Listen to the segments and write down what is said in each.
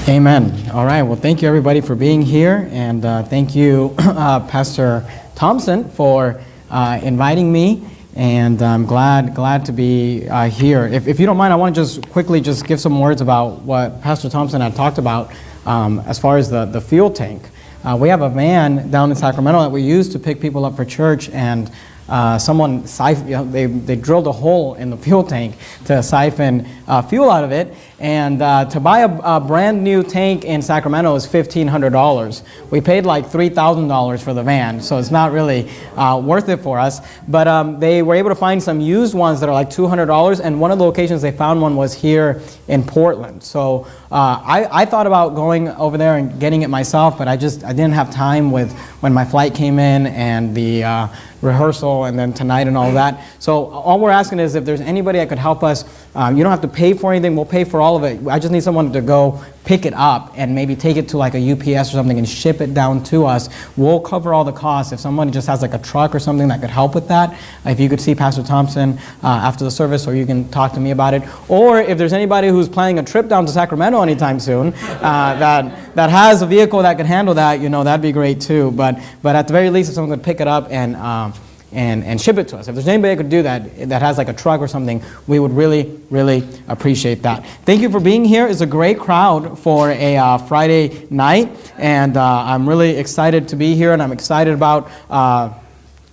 Amen. All right. Well, thank you everybody for being here, and thank you, Pastor Thompson, for inviting me. And I'm glad to be here. If you don't mind, I want to just quickly give some words about what Pastor Thompson had talked about as far as the fuel tank. We have a van down in Sacramento that we use to pick people up for church, and someone they drilled a hole in the fuel tank to siphon fuel out of it, and to buy a brand new tank in Sacramento is $1,500. We paid like $3,000 for the van, so it's not really worth it for us. But they were able to find some used ones that are like $200, and one of the locations they found one was here in Portland. So I thought about going over there and getting it myself, but I didn't have time when my flight came in and the rehearsal and then tonight and all that. So all we're asking is if there's anybody that could help us. You don't have to pay for anything. We'll pay for all of it. I just need someone to go pick it up and maybe take it to like a UPS or something and ship it down to us. We'll cover all the costs. If someone just has like a truck or something that could help with that, if you could see Pastor Thompson after the service, or you can talk to me about it. Or if there's anybody who's planning a trip down to Sacramento anytime soon that has a vehicle that could handle that, that'd be great too. But at the very least, if someone could pick it up and ship it to us. If there's anybody that could do that has like a truck or something, we would really, really appreciate that. Thank you for being here. It's a great crowd for a Friday night, and I'm really excited to be here, and I'm excited about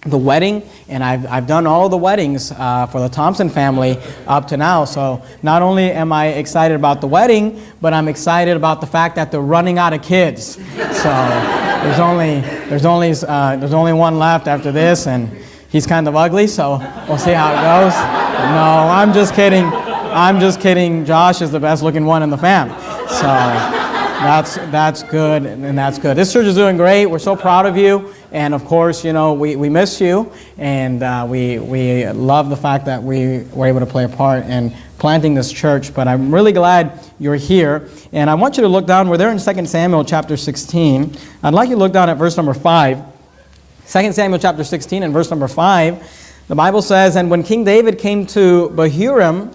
the wedding, and I've done all the weddings for the Thompson family up to now. So not only am I excited about the wedding, but I'm excited about the fact that they're running out of kids. So there's only one left after this, and he's kind of ugly, so we'll see how it goes. No, I'm just kidding. I'm just kidding. Josh is the best looking one in the fam. So that's good, and that's good. This church is doing great. We're so proud of you. And of course, we miss you, and we love the fact that we were able to play a part in planting this church. But I'm really glad you're here. And I want you to look down. We're there in 2 Samuel chapter 16. I'd like you to look down at verse number 5. 2 Samuel chapter 16 and verse number 5, the Bible says, "And when King David came to Bahurim,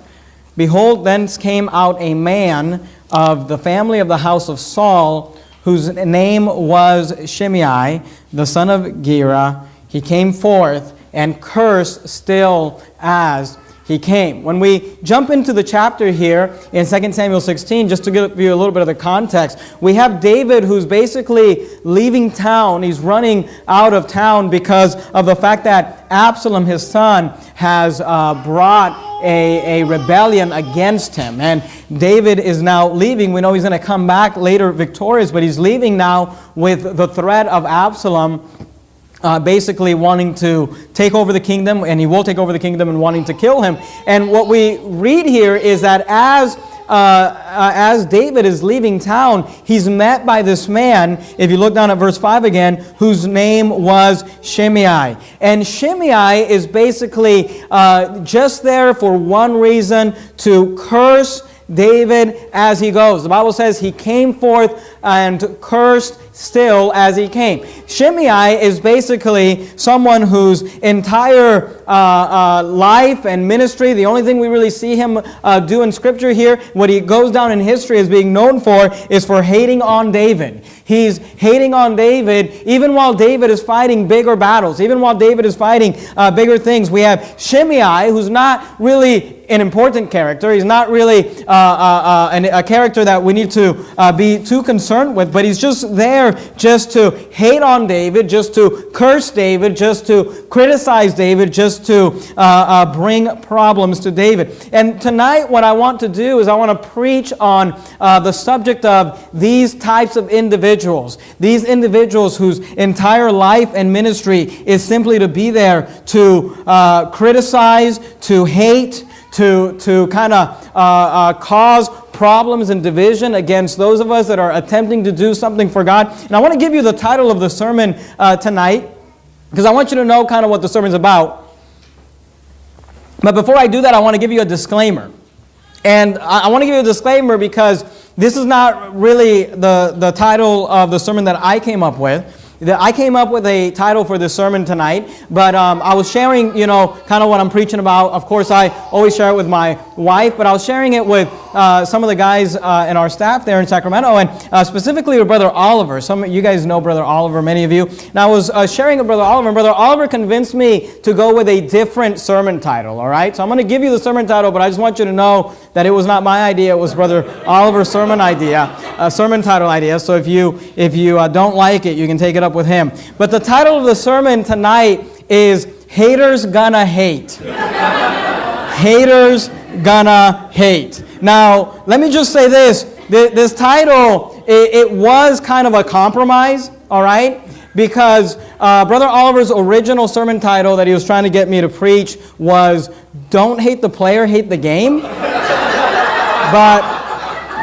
behold, thence came out a man of the family of the house of Saul, whose name was Shimei, the son of Gera. He came forth and cursed still as he came." When we jump into the chapter here in 2 Samuel 16, just to give you a little bit of the context, we have David who's basically leaving town. He's running out of town because of the fact that Absalom, his son, has brought a rebellion against him. And David is now leaving. We know he's going to come back later victorious, but he's leaving now with the threat of Absalom basically wanting to take over the kingdom, and he will take over the kingdom, and wanting to kill him. And what we read here is that as David is leaving town, he's met by this man, if you look down at verse 5 again, whose name was Shimei. And Shimei is basically just there for one reason: to curse David as he goes. The Bible says he came forth and cursed still as he came. Shimei is basically someone whose entire life and ministry, the only thing we really see him do in Scripture here, what he goes down in history as being known for, is for hating on David. He's hating on David even while David is fighting bigger battles, even while David is fighting bigger things. We have Shimei, who's not really an important character. He's not really a character that we need to be too concerned with, but he's just there just to hate on David, just to curse David, just to criticize David, just to bring problems to David. And tonight what I want to do is I want to preach on the subject of these types of individuals. These individuals whose entire life and ministry is simply to be there to criticize, to hate, to kind of cause problems and division against those of us that are attempting to do something for God. And I want to give you the title of the sermon tonight, because I want you to know kind of what the sermon's about. But before I do that, I want to give you a disclaimer. And I want to give you a disclaimer because this is not really the title of the sermon that I came up with. I came up with a title for this sermon tonight, but I was sharing, kind of what I'm preaching about. Of course, I always share it with my wife, but I was sharing it with some of the guys in our staff there in Sacramento, and specifically with Brother Oliver. Some of you guys know Brother Oliver, many of you. And I was sharing with Brother Oliver, and Brother Oliver convinced me to go with a different sermon title, all right? So I'm going to give you the sermon title, but I just want you to know that it was not my idea. It was Brother Oliver's sermon title idea. So if you don't like it, you can take it up with him. But the title of the sermon tonight is Haters Gonna Hate. Haters Gonna Hate. Now, let me just say this. This title, it was kind of a compromise, all right? Because Brother Oliver's original sermon title that he was trying to get me to preach was Don't Hate the Player, Hate the Game.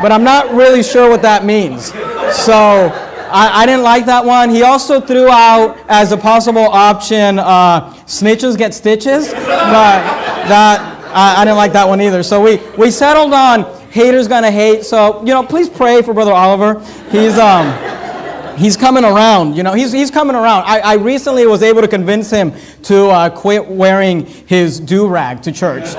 But I'm not really sure what that means. So I didn't like that one. He also threw out as a possible option, snitches get stitches. But I didn't like that one either. So we settled on Haters Gonna Hate. So, please pray for Brother Oliver. He's coming around. He's coming around. I recently was able to convince him to quit wearing his do-rag to church.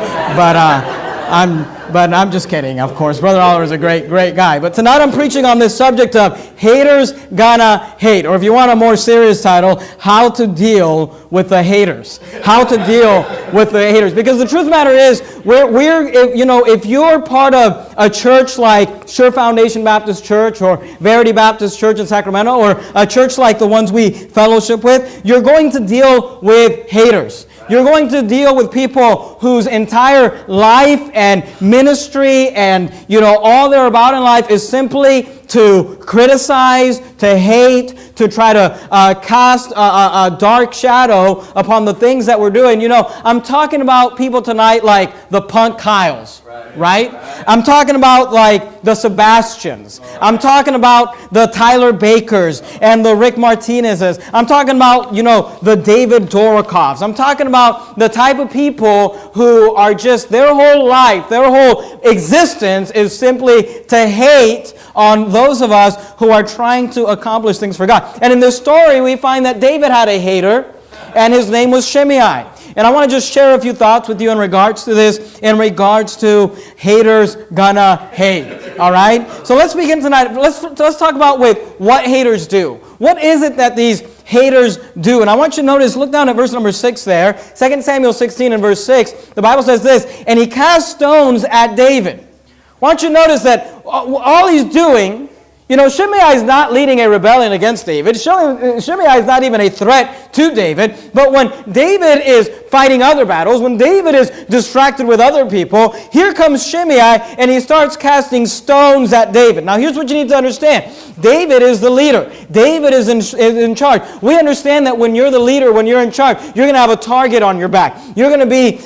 But I'm just kidding, of course. Brother Oliver is a great guy. But tonight I'm preaching on this subject of Haters Gonna Hate. Or if you want a more serious title, How to Deal with the Haters. How to Deal with the Haters. Because the truth of the matter is, if you're part of a church like Chur Foundation Baptist Church or Verity Baptist Church in Sacramento or a church like the ones we fellowship with, you're going to deal with haters. You're going to deal with people whose entire life and ministry and, all they're about in life is simply to criticize, to hate, to try to cast a dark shadow upon the things that we're doing. I'm talking about people tonight like the Punk Kyles, right? I'm talking about like the Sebastians. I'm talking about the Tyler Bakers and the Rick Martinezes. I'm talking about, the David Dorokoffs. I'm talking about the type of people who are just, their whole life, their whole existence is simply to hate on those of us who are trying to accomplish things for God. And in this story, we find that David had a hater, and his name was Shimei. And I want to just share a few thoughts with you in regards to this, in regards to haters gonna hate. All right? So let's begin tonight. Let's talk about what haters do. What is it that these haters do? And I want you to notice, look down at verse number 6 there. 2 Samuel 16 and verse 6. The Bible says this, and he cast stones at David. I want you to notice that all he's doing, Shimei is not leading a rebellion against David. Shimei is not even a threat to David. But when David is fighting other battles, when David is distracted with other people, here comes Shimei and he starts casting stones at David. Now here's what you need to understand. David is the leader. David is in charge. We understand that when you're the leader, when you're in charge, you're going to have a target on your back. You're going to be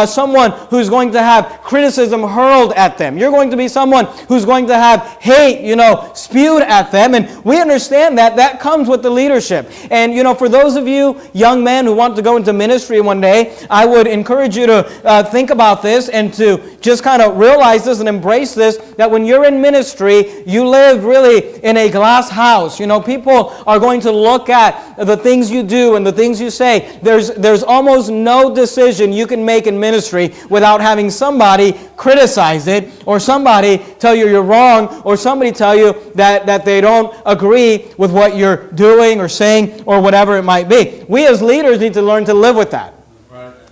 someone who's going to have criticism hurled at them. You're going to be someone who's going to have hate, spewed at them. And we understand that comes with the leadership. And, for those of you young men who want to go into ministry one day, I would encourage you to think about this and to just kind of realize this and embrace this, that when you're in ministry, you live really in a glass house. People are going to look at the things you do and the things you say. There's almost no decision you can make in ministry without having somebody criticize it, or somebody tell you you're wrong, or somebody tell you that they don't agree with what you're doing or saying or whatever it might be. We as leaders need to learn to live with that.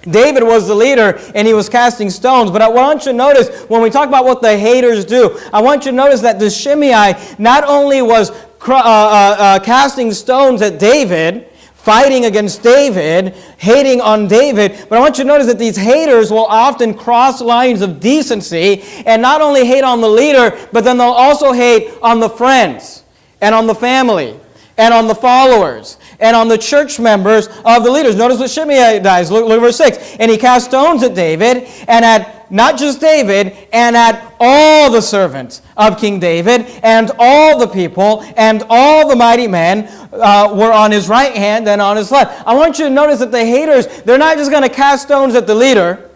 David was the leader, and he was casting stones. But I want you to notice, when we talk about what the haters do, I want you to notice that this Shimei not only was casting stones at David, fighting against David, hating on David, but I want you to notice that these haters will often cross lines of decency and not only hate on the leader, but then they'll also hate on the friends and on the family and on the followers and on the church members of the leaders. Notice what Shimei does. Look at verse 6. And he cast stones at David, and at not just David, and at all the servants of King David, and all the people, and all the mighty men were on his right hand and on his left. I want you to notice that the haters, they're not just going to cast stones at the leader.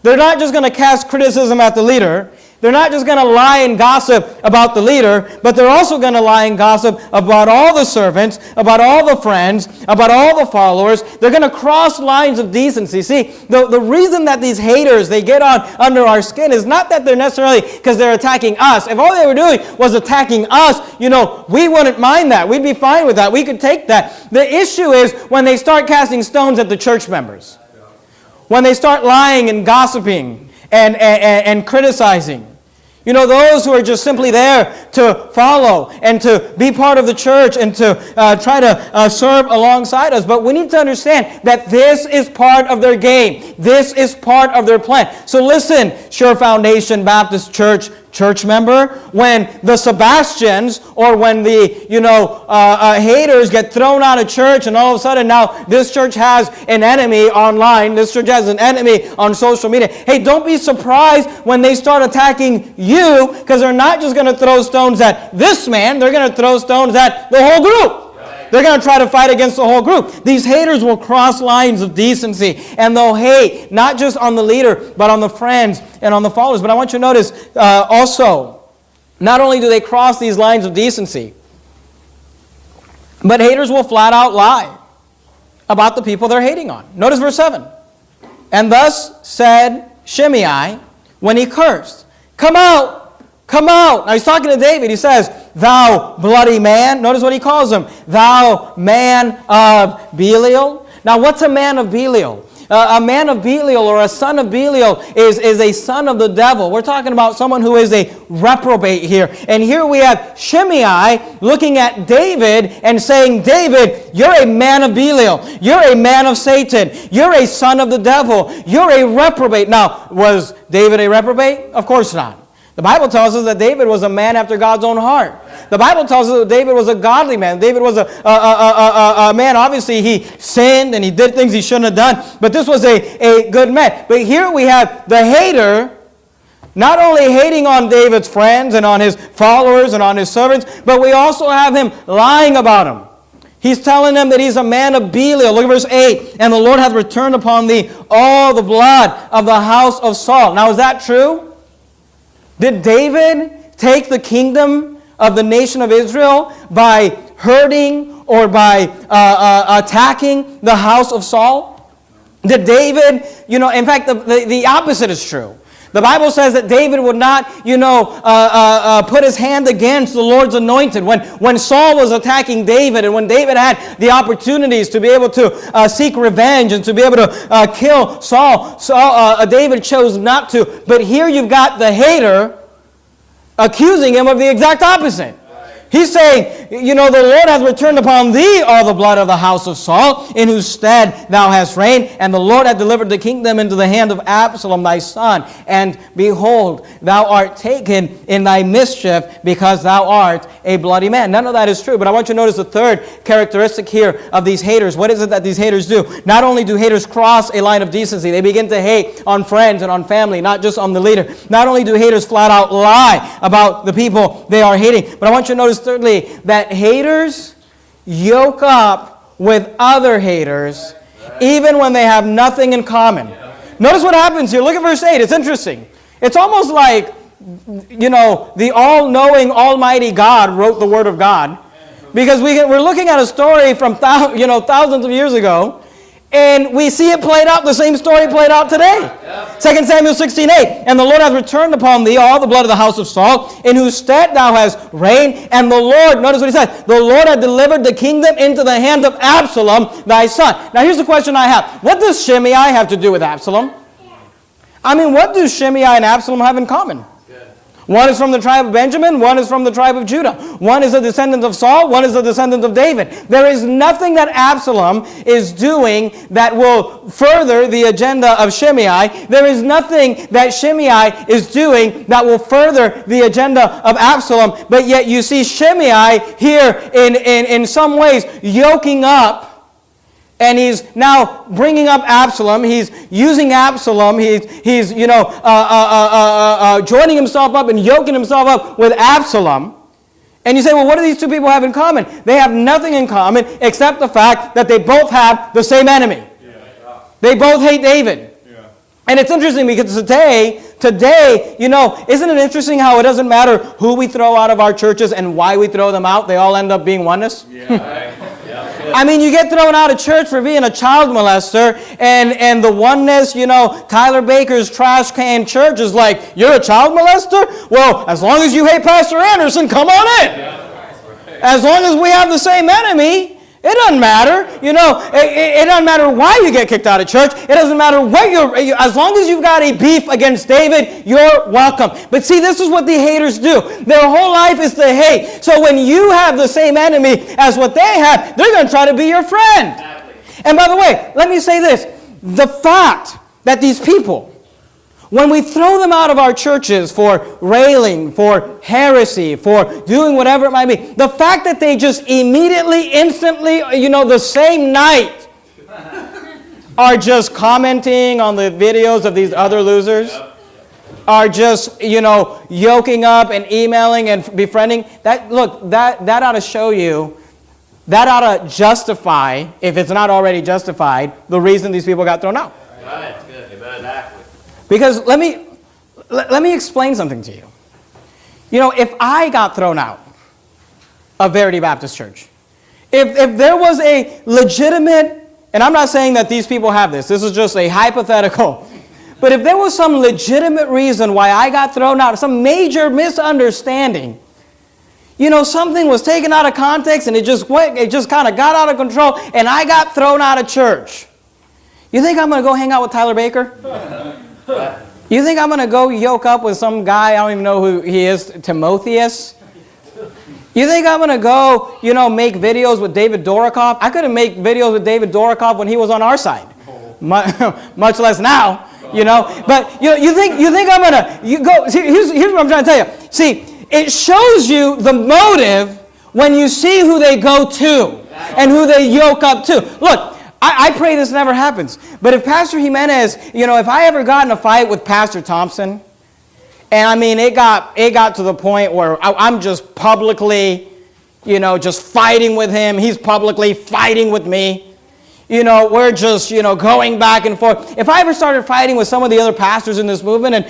They're not just going to cast criticism at the leader. They're not just going to lie and gossip about the leader, but they're also going to lie and gossip about all the servants, about all the friends, about all the followers. They're going to cross lines of decency. See, the reason that these haters, they get on under our skin is not that they're necessarily because they're attacking us. If all they were doing was attacking us, we wouldn't mind that. We'd be fine with that. We could take that. The issue is when they start casting stones at the church members. When they start lying and gossiping and criticizing. Those who are just simply there to follow and to be part of the church and to try to serve alongside us. But we need to understand that this is part of their game. This is part of their plan. So listen, Chur Foundation Baptist Church member, when the Sebastians or when the haters get thrown out of church and all of a sudden now this church has an enemy online, this church has an enemy on social media. Hey, don't be surprised when they start attacking you, because they're not just going to throw stones at this man, they're going to throw stones at the whole group. They're going to try to fight against the whole group. These haters will cross lines of decency, and they'll hate not just on the leader, but on the friends and on the followers. But I want you to notice also, not only do they cross these lines of decency, but haters will flat out lie about the people they're hating on. Notice verse 7. And thus said Shimei when he cursed, "Come out! Come out!" Now he's talking to David. He says, "Thou bloody man." Notice what he calls him. "Thou man of Belial." Now what's a man of Belial? A man of Belial or a son of Belial is a son of the devil. We're talking about someone who is a reprobate here. And here we have Shimei looking at David and saying, "David, you're a man of Belial. You're a man of Satan. You're a son of the devil. You're a reprobate." Now, was David a reprobate? Of course not. The Bible tells us that David was a man after God's own heart. The Bible tells us that David was a godly man. David was a man, obviously he sinned and he did things he shouldn't have done, but this was a good man. But here we have the hater not only hating on David's friends and on his followers and on his servants, but we also have him lying about him. He's telling them that he's a man of Belial. Look at verse 8. "And the Lord hath returned upon thee all the blood of the house of Saul." Now is that true? Did David take the kingdom of the nation of Israel by hurting or by attacking the house of Saul? Did David, in fact, the opposite is true. The Bible says that David would not, put his hand against the Lord's anointed. When Saul was attacking David and when David had the opportunities to be able to seek revenge and to be able to kill Saul, David chose not to. But here you've got the hater accusing him of the exact opposite. He's saying, "The Lord hath returned upon thee all the blood of the house of Saul, in whose stead thou hast reigned, and the Lord hath delivered the kingdom into the hand of Absalom thy son. And behold, thou art taken in thy mischief, because thou art a bloody man." None of that is true, but I want you to notice the third characteristic here of these haters. What is it that these haters do? Not only do haters cross a line of decency, they begin to hate on friends and on family, not just on the leader. Not only do haters flat out lie about the people they are hating, but I want you to notice thirdly, that haters yoke up with other haters even when they have nothing in common. Notice what happens here. Look at verse 8. It's interesting. It's almost like, the all-knowing, almighty God wrote the Word of God. Because we're looking at a story from thousands of years ago, and we see it played out, the same story played out today. 2 Samuel 16:8. "And the Lord hath returned upon thee all the blood of the house of Saul, in whose stead thou hast reigned. And the Lord," notice what he says, "the Lord hath delivered the kingdom into the hand of Absalom thy son." Now here's the question I have. What does Shimei have to do with Absalom? What do Shimei and Absalom have in common? One is from the tribe of Benjamin, one is from the tribe of Judah. One is a descendant of Saul, one is a descendant of David. There is nothing that Absalom is doing that will further the agenda of Shimei. There is nothing that Shimei is doing that will further the agenda of Absalom. But yet you see Shimei here in some ways yoking up. And he's now bringing up Absalom. He's using Absalom. He's joining himself up and yoking himself up with Absalom. And you say, well, what do these two people have in common? They have nothing in common except the fact that they both have the same enemy. They both hate David. And it's interesting because Today, isn't it interesting how it doesn't matter who we throw out of our churches and why we throw them out? They all end up being oneness. Yeah. I mean, you get thrown out of church for being a child molester, and the oneness, Tyler Baker's trash can church is like, you're a child molester? Well, as long as you hate Pastor Anderson, come on in. As long as we have the same enemy, it doesn't matter. It doesn't matter why you get kicked out of church. It doesn't matter what as long as you've got a beef against David, you're welcome. But see, this is what the haters do. Their whole life is to hate. So when you have the same enemy as what they have, they're going to try to be your friend. Exactly. And by the way, let me say this. The fact that these people, when we throw them out of our churches for railing, for heresy, for doing whatever it might be, the fact that they just immediately, instantly, the same night are just commenting on the videos of these other losers, are just, yoking up and emailing and befriending, that ought to show you, that ought to justify, if it's not already justified, the reason these people got thrown out. Right, that's good. Exactly. Because let me explain something to you. If I got thrown out of Verity Baptist Church, if there was a legitimate, and I'm not saying that these people have this is just a hypothetical, but if there was some legitimate reason why I got thrown out, some major misunderstanding, something was taken out of context and it just kind of got out of control and I got thrown out of church. You think I'm going to go hang out with Tyler Baker? You think I'm going to go yoke up with some guy, I don't even know who he is, Timotheus? You think I'm going to go, make videos with David Dorokoff? I couldn't make videos with David Dorokoff when he was on our side, much less now, But you think I'm going to go? Here's what I'm trying to tell you. See, it shows you the motive when you see who they go to and who they yoke up to. Look. I pray this never happens. But if Pastor Jimenez, if I ever got in a fight with Pastor Thompson, and I mean, it got to the point where I'm just publicly, just fighting with him. He's publicly fighting with me. We're just, going back and forth. If I ever started fighting with some of the other pastors in this movement, and,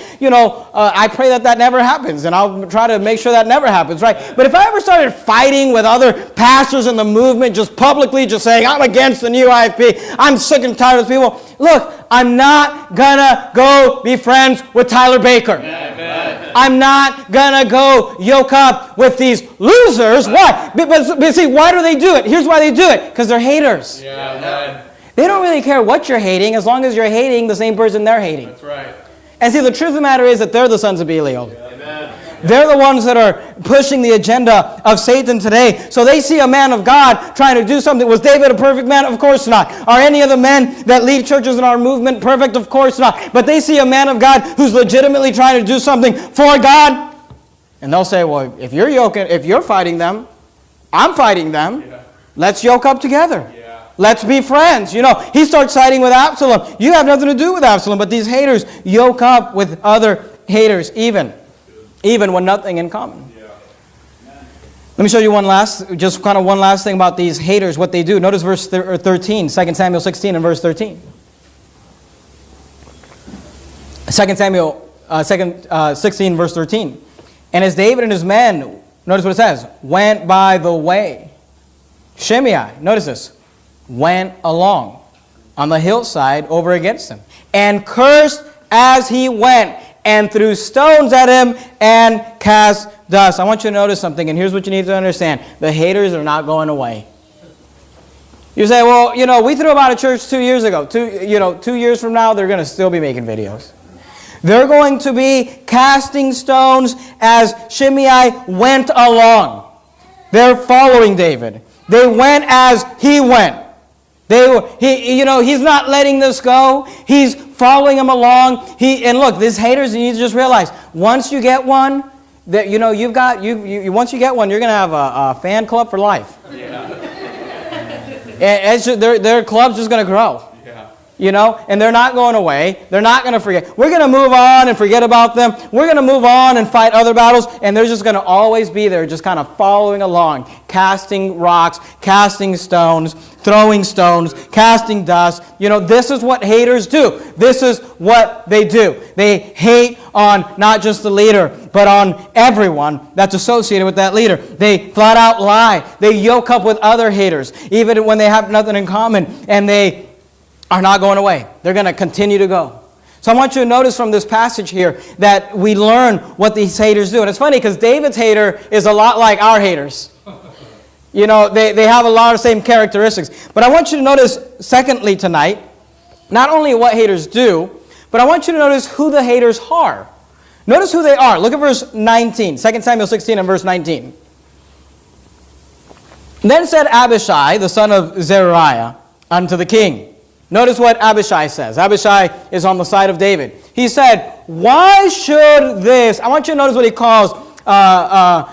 I pray that never happens, and I'll try to make sure that never happens, right? But if I ever started fighting with other pastors in the movement, just publicly, just saying, I'm against the new IFP, I'm sick and tired of people, look, I'm not gonna go be friends with Tyler Baker. Amen. I'm not gonna go yoke up with these losers. Why? But see, why do they do it? Here's why they do it. Because they're haters. Yeah. They don't really care what you're hating as long as you're hating the same person they're hating. That's right. And see, the truth of the matter is that they're the sons of Belial. Amen. They're the ones that are pushing the agenda of Satan today. So they see a man of God trying to do something. Was David a perfect man? Of course not. Are any of the men that lead churches in our movement perfect? Of course not. But they see a man of God who's legitimately trying to do something for God. And they'll say, well, if you're fighting them, I'm fighting them. Yeah. Let's yoke up together. Yeah. Let's be friends. He starts siding with Absalom. You have nothing to do with Absalom. But these haters yoke up with other haters even when nothing in common. Yeah. Let me show you one last thing about these haters, what they do. Notice verse 13, 2 Samuel 16 and verse 13. 2 Samuel 16, verse 13. And as David and his men, notice what it says, went by the way, Shimei, notice this, went along on the hillside over against him, and cursed as he went, and threw stones at him, and cast dust. I want you to notice something, and here's what you need to understand. The haters are not going away. You say, well, we threw them out of church 2 years ago. 2 years from now, they're going to still be making videos. They're going to be casting stones as Shimei went along. They're following David. They went as he went. He's not letting this go. He's following him along. And look, these haters, you need to just realize, once you get one, that once you get one, you're going to have a fan club for life. Yeah. Their club's just going to grow. Yeah. and they're not going away. They're not going to forget. We're going to move on and forget about them. We're going to move on and fight other battles, and they're just going to always be there, just kind of following along, casting rocks, casting stones, throwing stones, casting dust. This is what haters do. This is what they do. They hate on not just the leader, but on everyone that's associated with that leader. They flat out lie. They yoke up with other haters, even when they have nothing in common, and they are not going away. They're going to continue to go. So I want you to notice from this passage here that we learn what these haters do. And it's funny because David's hater is a lot like our haters. They have a lot of the same characteristics. But I want you to notice, secondly, tonight, not only what haters do, but I want you to notice who the haters are. Notice who they are. Look at verse 19, 2 Samuel 16 and verse 19. Then said Abishai, the son of Zeruiah, unto the king. Notice what Abishai says. Abishai is on the side of David. He said, why should this... I want you to notice what he calls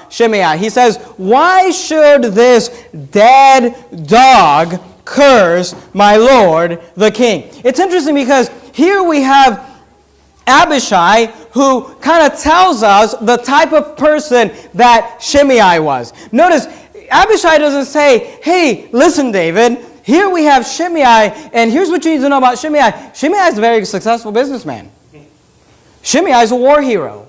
Shimei. He says, why should this dead dog curse my lord the king? It's interesting because here we have Abishai who kind of tells us the type of person that Shimei was. Notice, Abishai doesn't say, hey, listen, David, here we have Shimei, and here's what you need to know about Shimei. Shimei is a very successful businessman. Shimei is a war hero.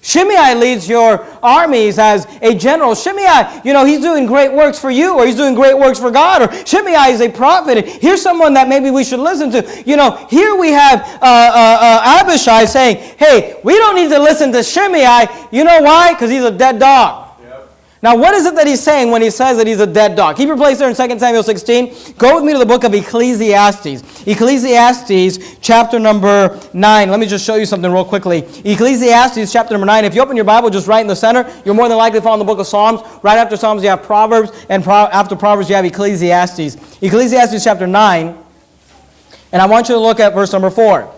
Shimei leads your armies as a general. Shimei, he's doing great works for you, or he's doing great works for God, or Shimei is a prophet. Here's someone that maybe we should listen to. Here we have Abishai saying, hey, we don't need to listen to Shimei. You know why? Because he's a dead dog. Now, what is it that he's saying when he says that he's a dead dog? Keep your place there in 2 Samuel 16. Go with me to the book of Ecclesiastes. Ecclesiastes chapter number 9. Let me just show you something real quickly. Ecclesiastes chapter number 9. If you open your Bible just right in the center, you're more than likely to find the book of Psalms. Right after Psalms, you have Proverbs. And after Proverbs, you have Ecclesiastes. Ecclesiastes chapter 9. And I want you to look at verse number 4.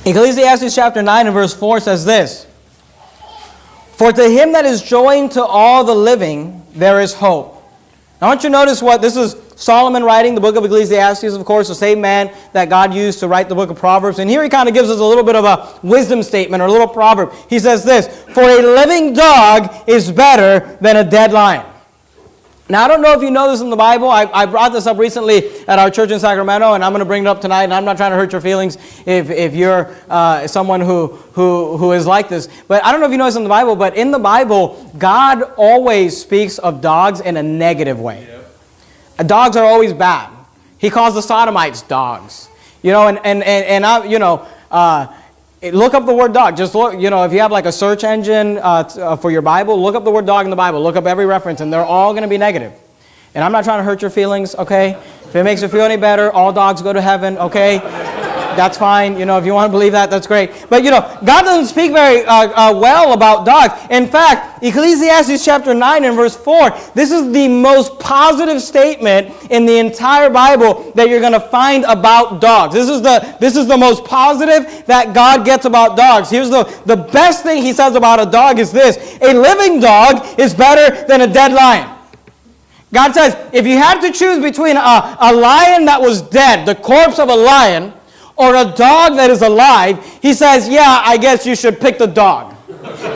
Ecclesiastes chapter 9 and verse 4 says this. For to him that is joined to all the living, there is hope. Now I want you to notice this is Solomon writing the book of Ecclesiastes, of course, the same man that God used to write the book of Proverbs. And here he kind of gives us a little bit of a wisdom statement or a little proverb. He says this, for a living dog is better than a dead lion. Now, I don't know if you know this in the Bible. I brought this up recently at our church in Sacramento, and I'm going to bring it up tonight, and I'm not trying to hurt your feelings if you're someone who is like this. But I don't know if you know this in the Bible, but in the Bible, God always speaks of dogs in a negative way. Yep. Dogs are always bad. He calls the sodomites dogs. Look up the word dog. Just look, if you have like a search engine for your Bible, look up the word dog in the Bible. Look up every reference, and they're all going to be negative. And I'm not trying to hurt your feelings, okay? If it makes you feel any better, all dogs go to heaven, okay? That's fine. If you want to believe that, that's great. But, God doesn't speak very well about dogs. In fact, Ecclesiastes chapter 9 and verse 4, this is the most positive statement in the entire Bible that you're going to find about dogs. This is the most positive that God gets about dogs. Here's the best thing he says about a dog is this. A living dog is better than a dead lion. God says, if you had to choose between a lion that was dead, the corpse of a lion, or a dog that is alive, he says, yeah, I guess you should pick the dog.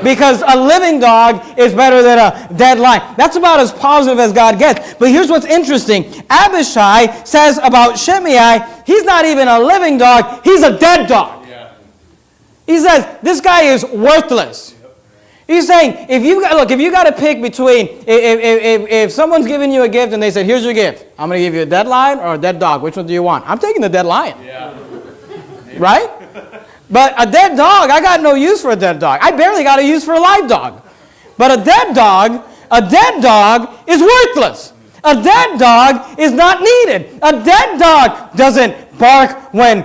Because a living dog is better than a dead lion. That's about as positive as God gets. But here's what's interesting. Abishai says about Shimei, he's not even a living dog, he's a dead dog. Yeah. He says, this guy is worthless. He's saying, if you got to pick between, if someone's giving you a gift and they said, here's your gift, I'm going to give you a dead lion or a dead dog. Which one do you want? I'm taking the dead lion. Yeah. Right? But a dead dog, I got no use for a dead dog. I barely got a use for a live dog. But a dead dog is worthless. A dead dog is not needed. A dead dog doesn't bark when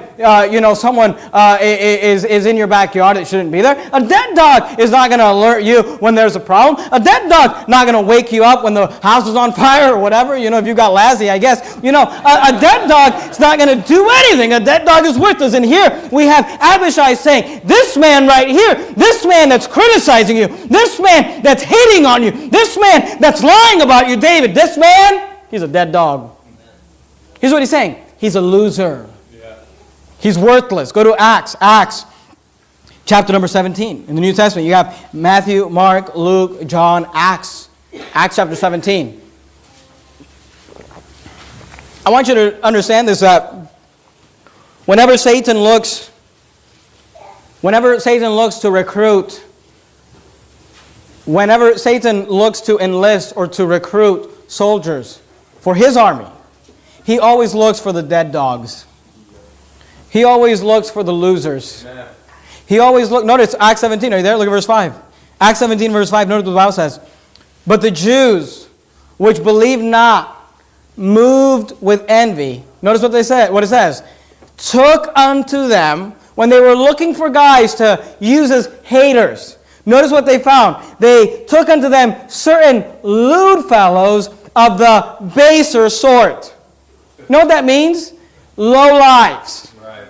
someone is in your backyard that shouldn't be there. A dead dog is not going to alert you when there's a problem. A dead dog not going to wake you up when the house is on fire or whatever. If you've got Lassie, I guess. A dead dog is not going to do anything. A dead dog is worthless. And here we have Abishai saying, this man right here, this man that's criticizing you, this man that's hating on you, this man that's lying about you, David, this man, he's a dead dog. Here's what he's saying. He's a loser. Yeah. He's worthless. Go to Acts chapter number 17. In the New Testament, you have Matthew, Mark, Luke, John, Acts chapter 17. I want you to understand this, that whenever Satan looks to recruit, whenever Satan looks to enlist or to recruit soldiers for his army, he always looks for the dead dogs. He always looks for the losers. Amen. He always looks, notice Acts 17, are you there? Look at verse 5. Acts 17 verse 5, notice what the Bible says. But the Jews, which believed not, moved with envy. Notice what they said, what it says. Took unto them, when they were looking for guys to use as haters, notice what they found. They took unto them certain lewd fellows of the baser sort. You know what that means? Low lives. Right.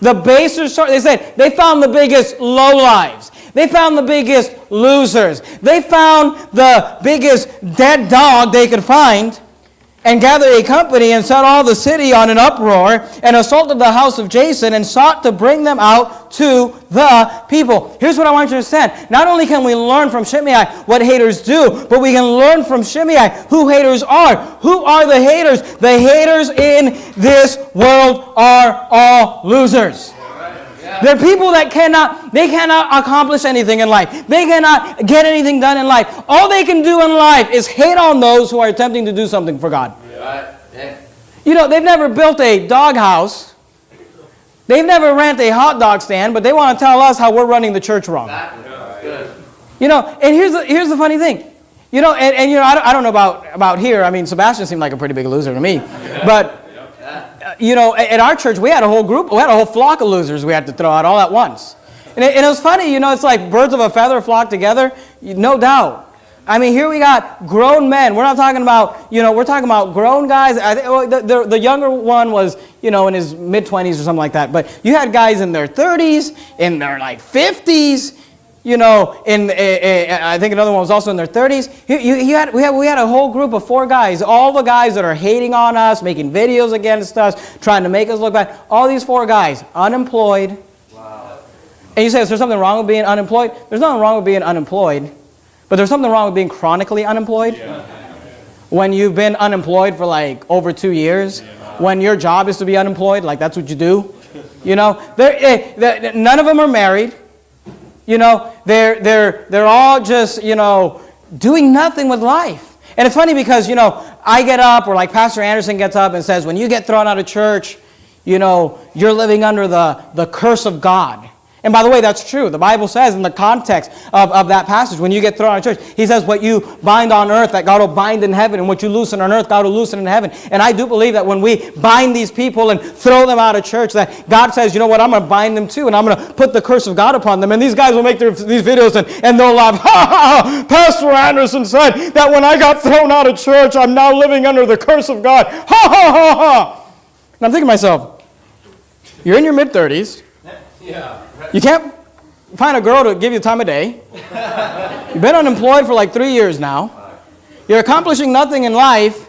The baser sort, they said, they found the biggest low lives. They found the biggest losers. They found the biggest dead dog they could find, and gathered a company and set all the city on an uproar and assaulted the house of Jason and sought to bring them out to the people. Here's what I want you to understand. Not only can we learn from Shimei what haters do, but we can learn from Shimei who haters are. Who are the haters? The haters in this world are all losers. They're people that cannot accomplish anything in life. They cannot get anything done in life. All they can do in life is hate on those who are attempting to do something for God. Right. Yeah. You know, they've never built a doghouse. They've never rented a hot dog stand, but they want to tell us how we're running the church wrong. Exactly. Good. You know, and here's the funny thing. You know, and you know, I don't know about here. I mean, Sebastian seemed like a pretty big loser to me. But you know, at our church, we had a whole group, we had a whole flock of losers we had to throw out all at once. And it was funny, you know, it's like birds of a feather flock together, no doubt. I mean, here we got grown men. We're not talking about, you know, we're talking about grown guys. The younger one was, you know, in his mid-20s or something like that. But you had guys in their 30s, in their, like, 50s, you know, I think another one was also in their 30s. We had a whole group of 4 guys. All the guys that are hating on us, making videos against us, trying to make us look bad. All these 4 guys, unemployed. Wow. And you say, is there something wrong with being unemployed? There's nothing wrong with being unemployed. But there's something wrong with being chronically unemployed. Yeah. When you've been unemployed for like over 2 years, when your job is to be unemployed, like that's what you do. You know, none of them are married. You know, they're all just, you know, doing nothing with life. And it's funny because, you know, I get up, or like Pastor Anderson gets up and says, when you get thrown out of church, you know, you're living under the curse of God. And by the way, that's true. The Bible says in the context of that passage, when you get thrown out of church, he says what you bind on earth, that God will bind in heaven, and what you loosen on earth, God will loosen in heaven. And I do believe that when we bind these people and throw them out of church, that God says, you know what, I'm going to bind them too, and I'm going to put the curse of God upon them. And these guys will make these videos and they'll laugh. Ha ha ha! Pastor Anderson said that when I got thrown out of church, I'm now living under the curse of God. Ha ha ha ha! And I'm thinking to myself, you're in your mid-30s. Yeah. You can't find a girl to give you time of day. You've been unemployed for like 3 years now. You're accomplishing nothing in life,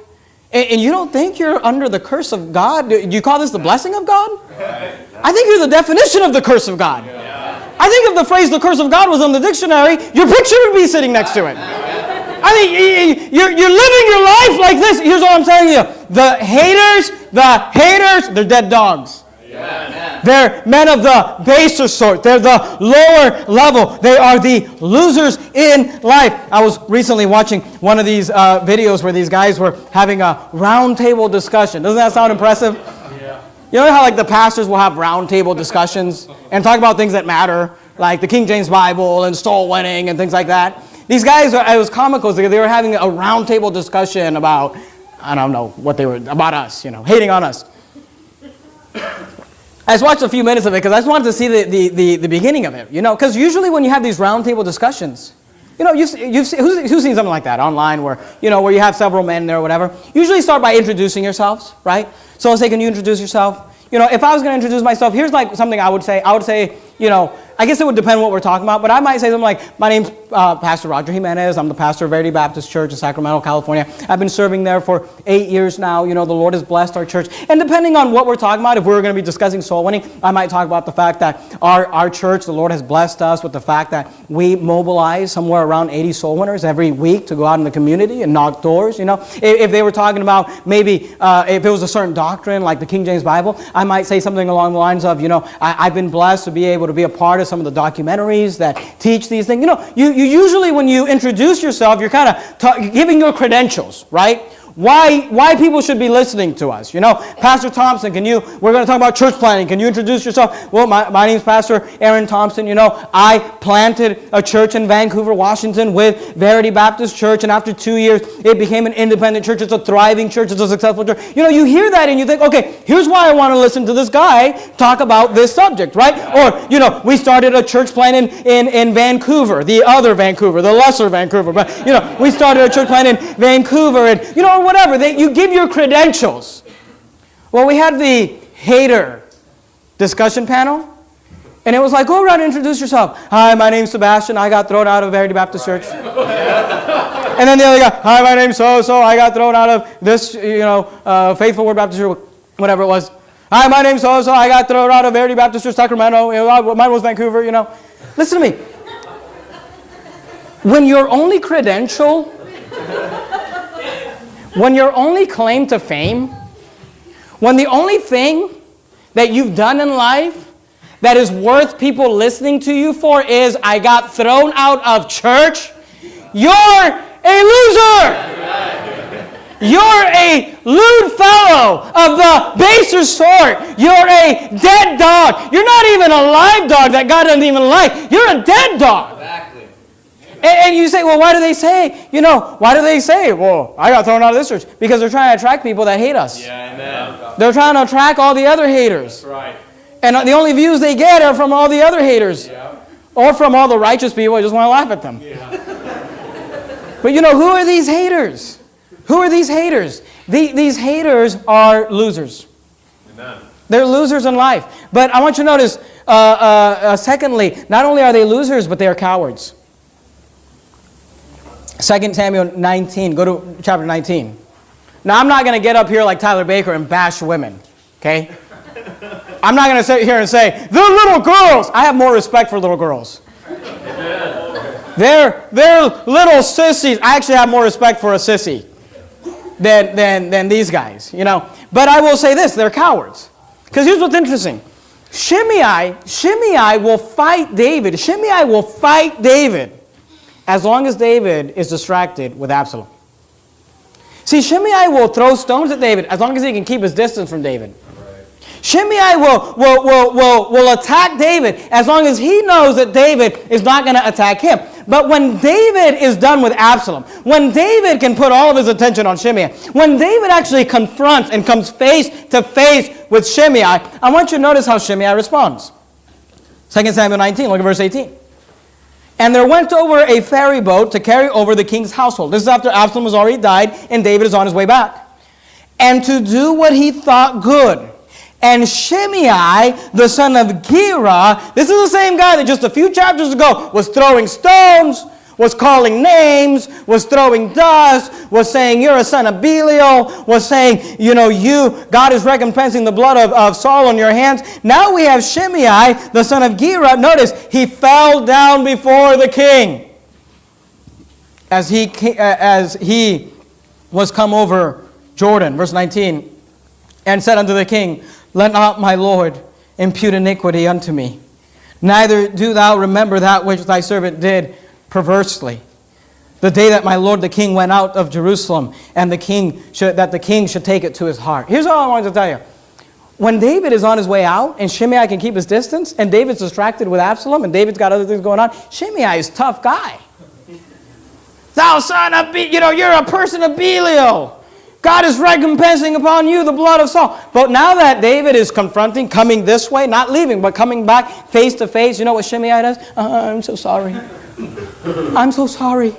and you don't think you're under the curse of God? Do you call this the blessing of God? I think you're the definition of the curse of God. I think if the phrase the curse of God was on the dictionary, your picture would be sitting next to it. I mean, you're living your life like this. Here's what I'm telling you. The haters, they're dead dogs. They're men of the baser sort. They're the lower level. They are the losers in life. I was recently watching one of these videos where these guys were having a round table discussion. Doesn't that sound impressive? Yeah. You know how like the pastors will have round table discussions and talk about things that matter, like the King James Bible and soul winning and things like that? These guys, it was comical. They were having a round table discussion about, I don't know what they were, about us, you know, hating on us. I just watched a few minutes of it because I just wanted to see the beginning of it, you know, because usually when you have these roundtable discussions, you know, who's seen something like that online where, you know, where you have several men there or whatever. Usually start by introducing yourselves, right? So I'll say, can you introduce yourself? You know, if I was going to introduce myself, here's like something I would say. I would say, you know, I guess it would depend what we're talking about, but I might say something like, my name's Pastor Roger Jimenez. I'm the pastor of Verity Baptist Church in Sacramento, California. I've been serving there for 8 years now. You know, the Lord has blessed our church. And depending on what we're talking about, if we're going to be discussing soul winning, I might talk about the fact that our church, the Lord has blessed us with the fact that we mobilize somewhere around 80 soul winners every week to go out in the community and knock doors. You know, if they were talking about maybe if it was a certain doctrine like the King James Bible, I might say something along the lines of, you know, I've been blessed to be able to be a part of some of the documentaries that teach these things. You know, you usually when you introduce yourself, you're kind of giving your credentials, right? Why people should be listening to us. You know, Pastor Thompson, we're going to talk about church planting. Can you introduce yourself? Well, my name's Pastor Aaron Thompson. You know, I planted a church in Vancouver, Washington with Verity Baptist Church, and after 2 years, it became an independent church. It's a thriving church. It's a successful church. You know, you hear that and you think, okay, here's why I want to listen to this guy talk about this subject, right? Or, you know, we started a church plant in Vancouver, the other Vancouver, the lesser Vancouver. But, you know, we started a church plant in Vancouver, and, you know, whatever. You give your credentials. Well, we had the hater discussion panel, and it was like, go around and introduce yourself. Hi, my name's Sebastian. I got thrown out of Verity Baptist Church. And then the other guy, hi, my name's so-so. I got thrown out of this, you know, Faithful Word Baptist Church, whatever it was. Hi, my name's so-so. I got thrown out of Verity Baptist Church, Sacramento. You know, mine was Vancouver, you know. Listen to me. When your only credential... When your only claim to fame, when the only thing that you've done in life that is worth people listening to you for is, I got thrown out of church, you're a loser. You're a lewd fellow of the baser sort. You're a dead dog. You're not even a live dog that God doesn't even like. You're a dead dog. And you say, well, why do they say, you know, why do they say, well, I got thrown out of this church? Because they're trying to attract people that hate us. Yeah, amen. They're trying to attract all the other haters. That's right. And the only views they get are from all the other haters. Yeah. Or from all the righteous people who just want to laugh at them. Yeah. But you know, who are these haters? Who are these haters? These haters are losers. Amen. They're losers in life. But I want you to notice, secondly, not only are they losers, but they are cowards. 2 Samuel 19, go to chapter 19. Now, I'm not going to get up here like Tyler Baker and bash women, okay? I'm not going to sit here and say, they're little girls. I have more respect for little girls. They're little sissies. I actually have more respect for a sissy than these guys, you know. But I will say this, they're cowards. Because here's what's interesting. Shimei will fight David. Shimei will fight David as long as David is distracted with Absalom. See, Shimei will throw stones at David as long as he can keep his distance from David. Shimei will attack David as long as he knows that David is not going to attack him. But when David is done with Absalom, when David can put all of his attention on Shimei, when David actually confronts and comes face to face with Shimei, I want you to notice how Shimei responds. 2 Samuel 19, look at verse 18. And there went over a ferry boat to carry over the king's household. This is after Absalom has already died and David is on his way back. And to do what he thought good. And Shimei, the son of Gera, this is the same guy that just a few chapters ago was throwing stones, was calling names, was throwing dust, was saying, you're a son of Belial, was saying, you know, God is recompensing the blood of Saul on your hands. Now we have Shimei, the son of Gera. Notice, he fell down before the king as he was come over Jordan. Verse 19, and said unto the king, let not my Lord impute iniquity unto me. Neither do thou remember that which thy servant did perversely. The day that my lord the king went out of Jerusalem, and the king should take it to his heart. Here's all I wanted to tell you. When David is on his way out, and Shimei can keep his distance, and David's distracted with Absalom, and David's got other things going on, Shimei is a tough guy. Thou son of Belial, you're a person of Belial. God is recompensing upon you the blood of Saul. But now that David is confronting, coming this way, not leaving, but coming back face to face, you know what Shimei does? I'm so sorry. I'm so sorry.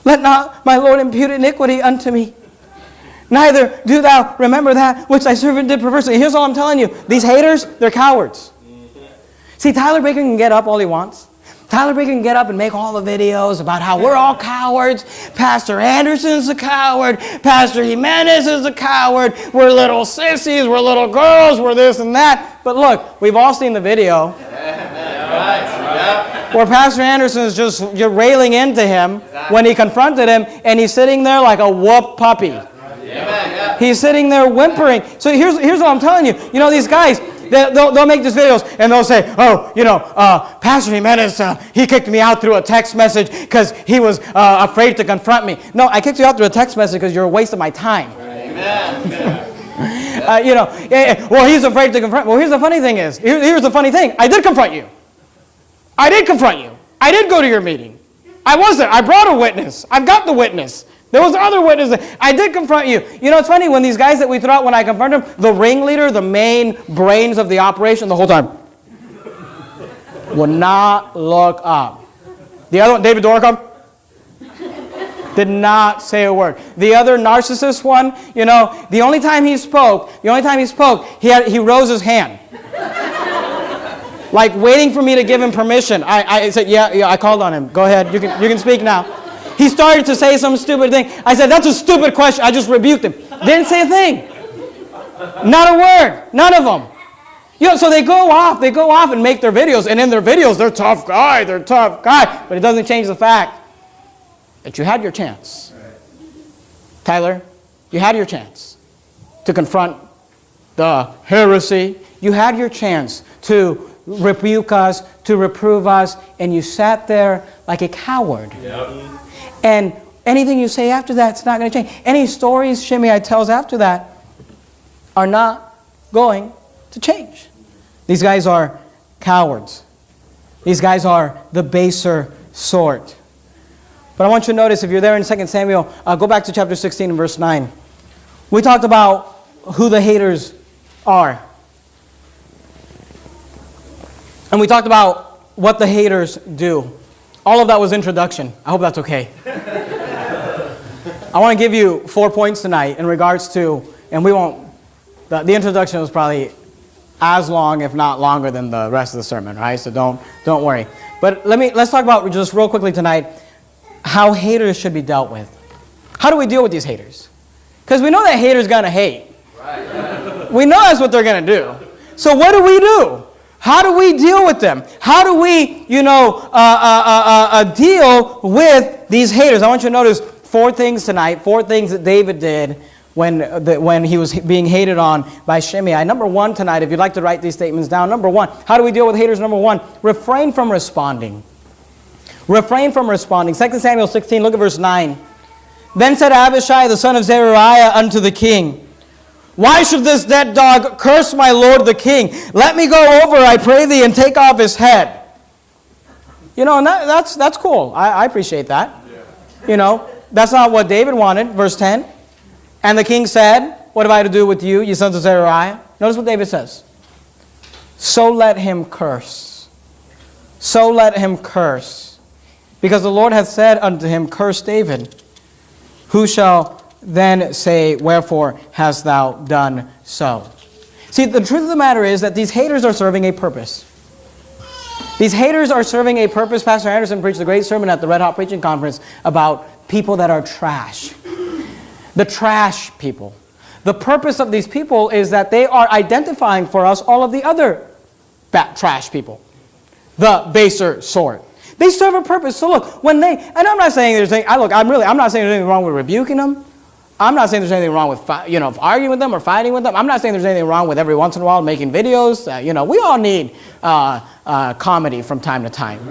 Let not my Lord impute iniquity unto me. Neither do thou remember that which thy servant did perversely. Here's all I'm telling you. These haters, they're cowards. See, Tyler Baker can get up all he wants. Tyler Baker can get up and make all the videos about how we're all cowards. Pastor Anderson's a coward. Pastor Jimenez is a coward. We're little sissies. We're little girls. We're this and that. But look, we've all seen the video where Pastor Anderson is just railing into him when he confronted him, and he's sitting there like a whooped puppy. He's sitting there whimpering. So here's what I'm telling you. You know, these guys, they'll make these videos and they'll say, oh, you know, Pastor Jimenez, he kicked me out through a text message because he was afraid to confront me. No, I kicked you out through a text message because you're a waste of my time. You know, well, he's afraid to confront. Well, here's the funny thing is, here's the funny thing. I did confront you. I did confront you. I did go to your meeting. I was there. I brought a witness. I've got the witness. There was other witnesses. I did confront you. You know, it's funny, when these guys that we threw out, when I confronted them, the ringleader, the main brains of the operation, the whole time, would not look up. The other one, David Dorcom, did not say a word. The other narcissist one, you know, the only time he spoke, he rose his hand. Like waiting for me to give him permission. I said, yeah, I called on him. Go ahead, you can speak now. He started to say some stupid thing. I said, that's a stupid question. I just rebuked him. Didn't say a thing. Not a word. None of them. You know, so they go off and make their videos, and in their videos, they're tough guy. But it doesn't change the fact that you had your chance. Tyler, you had your chance to confront the heresy. You had your chance to rebuke us, to reprove us, and you sat there like a coward. Yep. And anything you say after that, it's not going to change. Any stories Shimei tells after that are not going to change. These guys are cowards. These guys are the baser sort. But I want you to notice, if you're there in 2 Samuel, go back to chapter 16 and verse 9. We talked about who the haters are. And we talked about what the haters do. All of that was introduction. I hope that's okay. I want to give you 4 points tonight in regards to, and we won't, the introduction was probably as long, if not longer, than the rest of the sermon, right? So don't worry. But let's talk about just real quickly tonight how haters should be dealt with. How do we deal with these haters? Because we know that haters gonna hate. Right. We know that's what they're gonna do. So what do we do? How do we deal with them? How do we, deal with these haters? I want you to notice 4 things tonight, 4 things that David did when he was being hated on by Shimei. Number 1 tonight, if you'd like to write these statements down. Number 1, how do we deal with haters? Number 1, refrain from responding. Refrain from responding. 2 Samuel 16, look at verse 9. Then said Abishai, the son of Zeruiah, unto the king, why should this dead dog curse my lord the king? Let me go over, I pray thee, and take off his head. You know, and that's cool. I appreciate that. Yeah. You know, that's not what David wanted. Verse 10. And the king said, what have I to do with you, ye sons of Zeruiah? Notice what David says. So let him curse. So let him curse. Because the Lord hath said unto him, curse David. Who shall then say, wherefore hast thou done so? See, the truth of the matter is that these haters are serving a purpose. These haters are serving a purpose. Pastor Anderson preached a great sermon at the Red Hot Preaching Conference about people that are trash. The trash people. The purpose of these people is that they are identifying for us all of the other trash people. The baser sort. They serve a purpose. So look, when they, and I'm not saying there's anything, I'm not saying there's anything wrong with rebuking them. I'm not saying there's anything wrong with arguing with them or fighting with them. I'm not saying there's anything wrong with every once in a while making videos. We all need comedy from time to time.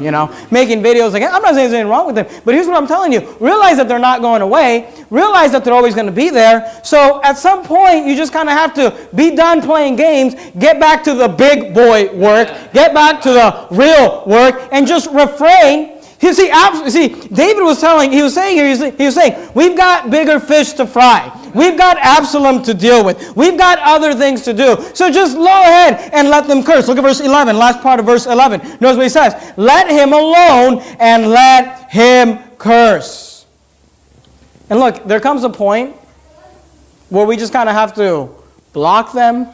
Making videos. Like, I'm not saying there's anything wrong with them. But here's what I'm telling you. Realize that they're not going away. Realize that they're always going to be there. So at some point, you just kind of have to be done playing games. Get back to the big boy work. Get back to the real work. And just refrain. You see, David was saying, we've got bigger fish to fry. We've got Absalom to deal with. We've got other things to do. So just go ahead and let them curse. Look at verse 11, last part of verse 11. Notice what he says. Let him alone and let him curse. And look, there comes a point where we just kind of have to block them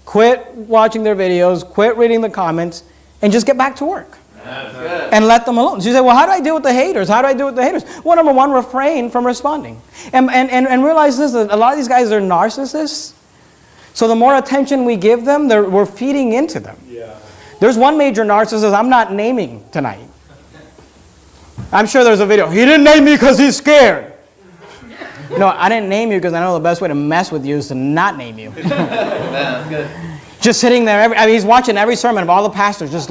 quit watching their videos, quit reading the comments, and just get back to work. That's good. And let them alone. So you say, well, how do I deal with the haters? How do I deal with the haters? Well, number one, refrain from responding. And realize this, that a lot of these guys are narcissists. So the more attention we give them, we're feeding into them. Yeah. There's one major narcissist I'm not naming tonight. I'm sure there's a video. He didn't name me because he's scared. No, I didn't name you because I know the best way to mess with you is to not name you. That's good. Just sitting there, he's watching every sermon of all the pastors, just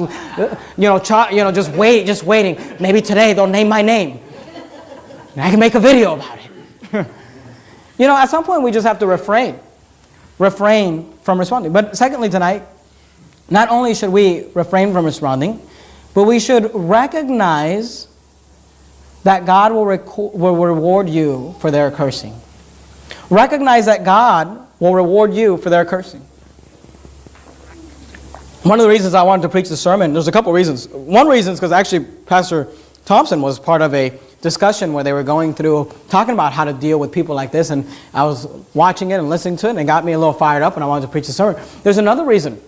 just waiting. Maybe today they'll name my name, and I can make a video about it. At some point we just have to refrain from responding. But secondly, tonight, not only should we refrain from responding, but we should recognize that God will reward you for their cursing. Recognize that God will reward you for their cursing. One of the reasons I wanted to preach the sermon, there's a couple reasons. One reason is because actually Pastor Thompson was part of a discussion where they were going through, talking about how to deal with people like this, and I was watching it and listening to it, and it got me a little fired up, and I wanted to preach the sermon. There's another reason,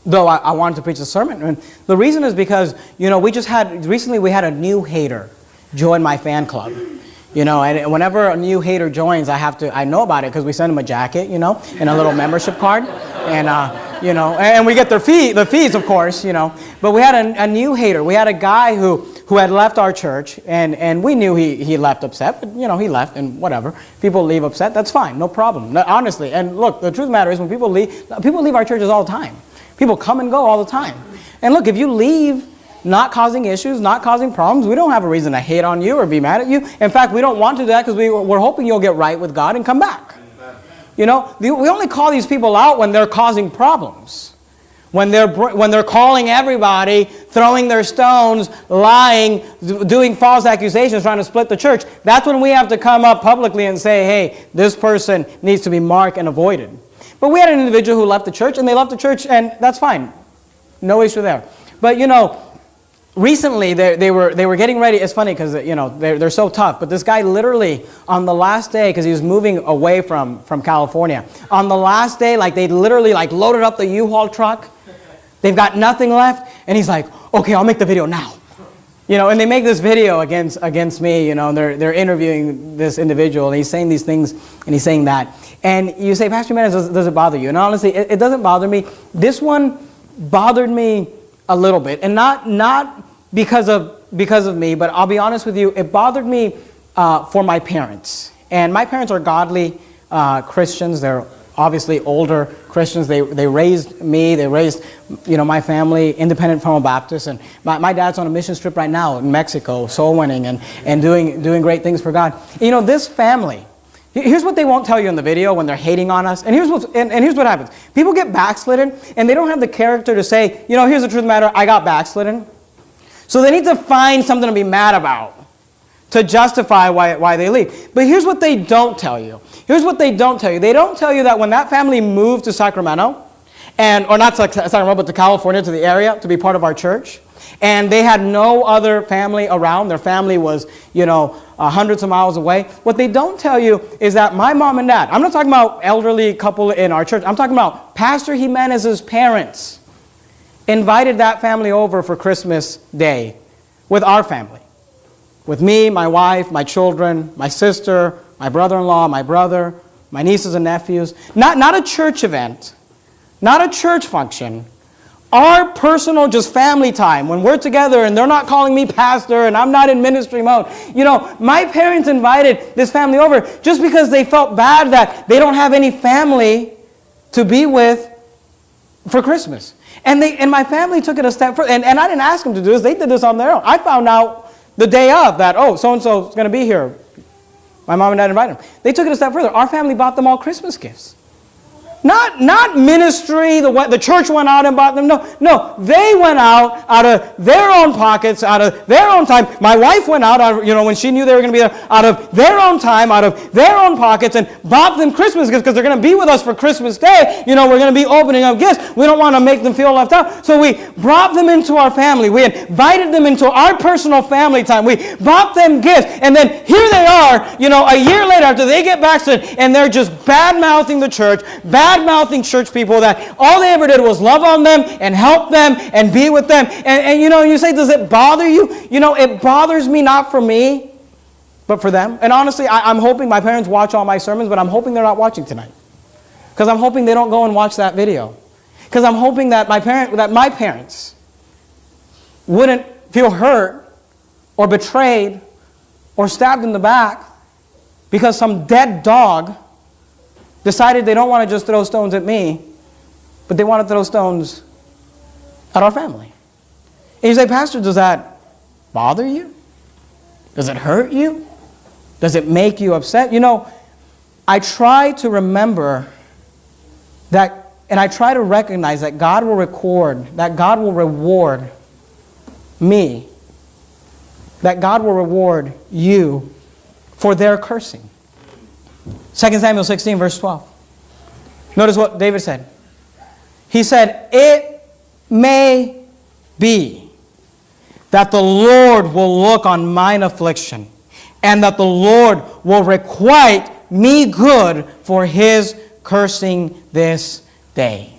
though, I wanted to preach the sermon. And the reason is because, recently we had a new hater join my fan club. And whenever a new hater joins, I know about it because we send them a jacket, and a little membership card. And we get the fees, of course, But we had a new hater. We had a guy who had left our church, and we knew he left upset, but, he left, and whatever. People leave upset, that's fine, no problem. Honestly, and look, the truth of the matter is when people leave our churches all the time. People come and go all the time. And look, if you leave not causing issues, not causing problems, we don't have a reason to hate on you or be mad at you. In fact, we don't want to do that because we're hoping you'll get right with God and come back. We only call these people out when they're causing problems. When they're calling everybody, throwing their stones, lying, doing false accusations, trying to split the church. That's when we have to come up publicly and say, hey, this person needs to be marked and avoided. But we had an individual who left the church, and they left the church, and that's fine. No issue there. But, recently, they were getting ready. It's funny because they're so tough. But this guy literally on the last day, because he was moving away from California, on the last day, they literally loaded up the U-Haul truck. They've got nothing left, and he's like, "Okay, I'll make the video now." And they make this video against me. And they're interviewing this individual, and he's saying these things, and he's saying that. And you say, Pastor Jimenez, does it bother you? And honestly, it doesn't bother me. This one bothered me a little bit, and not because of me, but I'll be honest with you, it bothered me for my parents. And my parents are godly Christians. They're obviously older Christians. They raised me. They raised my family, independent from a Baptist. And my dad's on a mission trip right now in Mexico, soul winning and doing great things for God. This family. Here's what they won't tell you in the video when they're hating on us. And here's what happens. People get backslidden, and they don't have the character to say, here's the truth of the matter, I got backslidden. So they need to find something to be mad about to justify why they leave. But here's what they don't tell you. They don't tell you that when that family moved to Sacramento, or not to Sacramento, but to California, to the area, to be part of our church, and they had no other family around. Their family was, hundreds of miles away. What they don't tell you is that my mom and dad, I'm not talking about elderly couple in our church, I'm talking about Pastor Jimenez's parents, invited that family over for Christmas Day with our family. With me, my wife, my children, my sister, my brother-in-law, my brother, my nieces and nephews. Not a church event, not a church function. Our personal, just family time, when we're together and they're not calling me pastor and I'm not in ministry mode. My parents invited this family over just because they felt bad that they don't have any family to be with for Christmas. And my family took it a step further. And I didn't ask them to do this. They did this on their own. I found out the day of that, so-and-so is going to be here. My mom and dad invited them. They took it a step further. Our family bought them all Christmas gifts. Not ministry, the church went out and bought them. No, they went out of their own pockets, out of their own time. My wife went out, when she knew they were going to be there, out of their own time, out of their own pockets, and bought them Christmas gifts because they're going to be with us for Christmas Day. We're going to be opening up gifts. We don't want to make them feel left out. So we brought them into our family. We invited them into our personal family time. We bought them gifts. And then here they are, a year later after they get backslid, and they're just bad-mouthing the church, bad bad-mouthing church people that all they ever did was love on them and help them and be with them. And you say, does it bother you? It bothers me not for me, but for them. And honestly, I'm hoping my parents watch all my sermons, but I'm hoping they're not watching tonight. Because I'm hoping they don't go and watch that video. Because I'm hoping that my parents wouldn't feel hurt or betrayed or stabbed in the back because some dead dog decided they don't want to just throw stones at me, but they want to throw stones at our family. And you say, Pastor, does that bother you? Does it hurt you? Does it make you upset? I try to remember that, and I try to recognize that God will reward me, that God will reward you for their cursing. 2 Samuel 16, verse 12. Notice what David said. He said, it may be that the Lord will look on mine affliction, and that the Lord will requite me good for his cursing this day.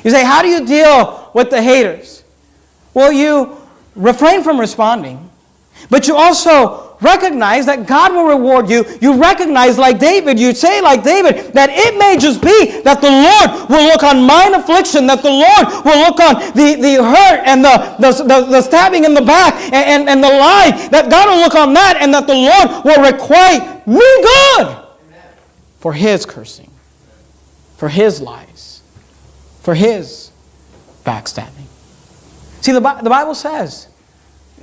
You say, how do you deal with the haters? Well, you refrain from responding, but you also recognize that God will reward you. You recognize like David, you say like David, that it may just be that the Lord will look on mine affliction, that the Lord will look on the hurt and the stabbing in the back and the lie, that God will look on that, and that the Lord will requite me good for his cursing, for his lies, for his backstabbing. See, the Bible says,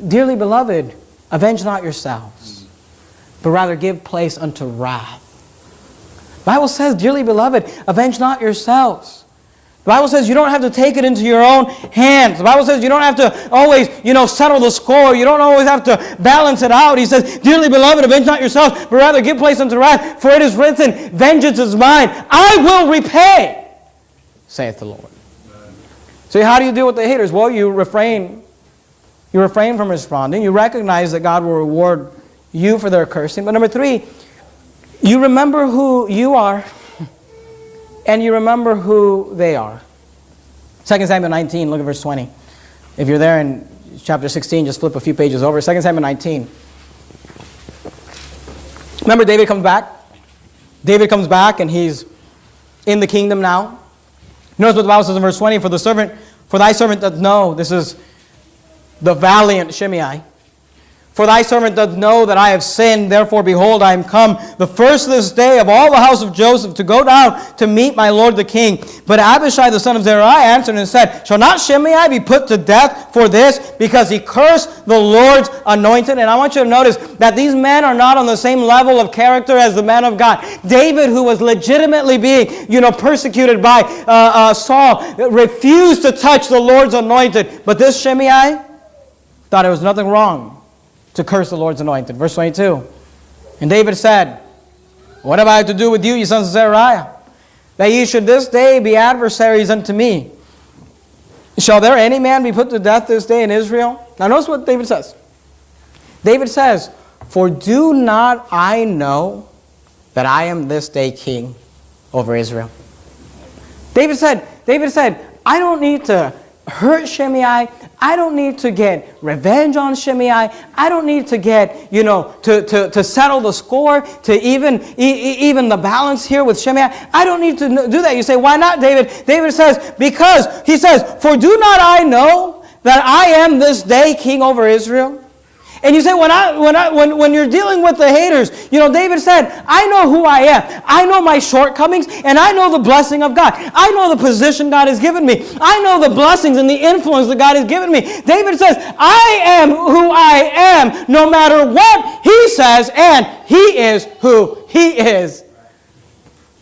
dearly beloved, avenge not yourselves, but rather give place unto wrath. The Bible says, dearly beloved, avenge not yourselves. The Bible says you don't have to take it into your own hands. The Bible says you don't have to always, settle the score. You don't always have to balance it out. He says, dearly beloved, avenge not yourselves, but rather give place unto wrath. For it is written, vengeance is mine. I will repay, saith the Lord. So how do you deal with the haters? Well, you refrain from responding. You recognize that God will reward you for their cursing. But number 3, you remember who you are, and you remember who they are. 2 Samuel 19, look at verse 20. If you're there in chapter 16, just flip a few pages over. 2 Samuel 19. Remember, David comes back. David comes back, and he's in the kingdom now. Notice what the Bible says in verse 20. For thy servant doth know, this is the valiant Shimei. For thy servant doth know that I have sinned, therefore, behold, I am come the first this day of all the house of Joseph to go down to meet my lord the king. But Abishai the son of Zeruiah answered and said, shall not Shimei be put to death for this, because he cursed the Lord's anointed? And I want you to notice that these men are not on the same level of character as the men of God. David, who was legitimately being, persecuted by Saul, refused to touch the Lord's anointed. But this Shimei thought there was nothing wrong to curse the Lord's anointed. Verse 22. And David said, what have I to do with you, ye sons of Zeruiah, that ye should this day be adversaries unto me? Shall there any man be put to death this day in Israel? Now notice what David says. David says, for do not I know that I am this day king over Israel? David said, I don't need to hurt Shimei. I don't need to get revenge on Shimei. I don't need to get, to settle the score, to even the balance here with Shimei. I don't need to do that. You say, why not, David? David says, because, he says, for do not I know that I am this day king over Israel? And you say, when you're dealing with the haters, David said, I know who I am. I know my shortcomings, and I know the blessing of God. I know the position God has given me. I know the blessings and the influence that God has given me. David says, I am who I am, no matter what he says, and he is who he is,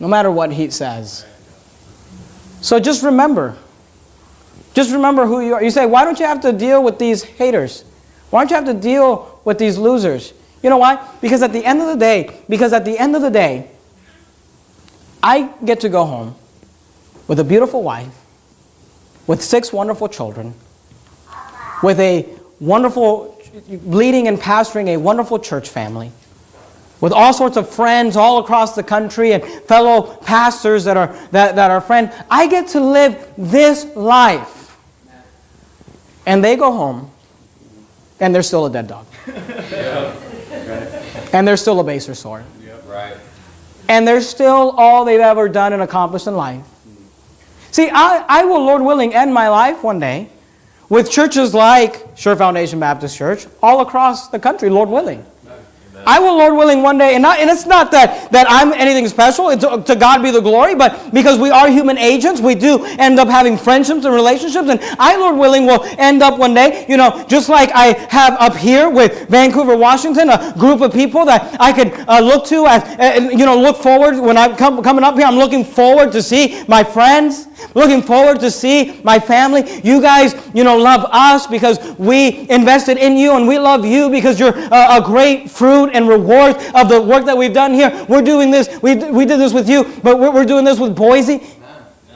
no matter what he says. So just remember who you are. You say, why don't you have to deal with these haters? Why don't you have to deal with these losers? You know why? Because at the end of the day, I get to go home with a beautiful wife, with 6 wonderful children, with a wonderful, leading and pastoring a wonderful church family. with all sorts of friends all across the country and fellow pastors that are friends. I get to live this life. And they go home, and they're still a dead dog. And they're still a baser sort. And they're still all they've ever done and accomplished in life. See, I will, Lord willing, end my life one day with churches like Chur Foundation Baptist Church all across the country, Lord willing. I will, Lord willing, one day, and it's not that I'm anything special, to God be the glory, but because we are human agents, we do end up having friendships and relationships, and I, Lord willing, will end up one day, just like I have up here with Vancouver, Washington, a group of people that I could look to, look forward when I'm coming up here. I'm looking forward to see my friends, looking forward to see my family. You guys, love us because we invested in you, and we love you because you're a great fruit and reward of the work that we've done here. We're doing this. We did this with you, but we're doing this with Boise.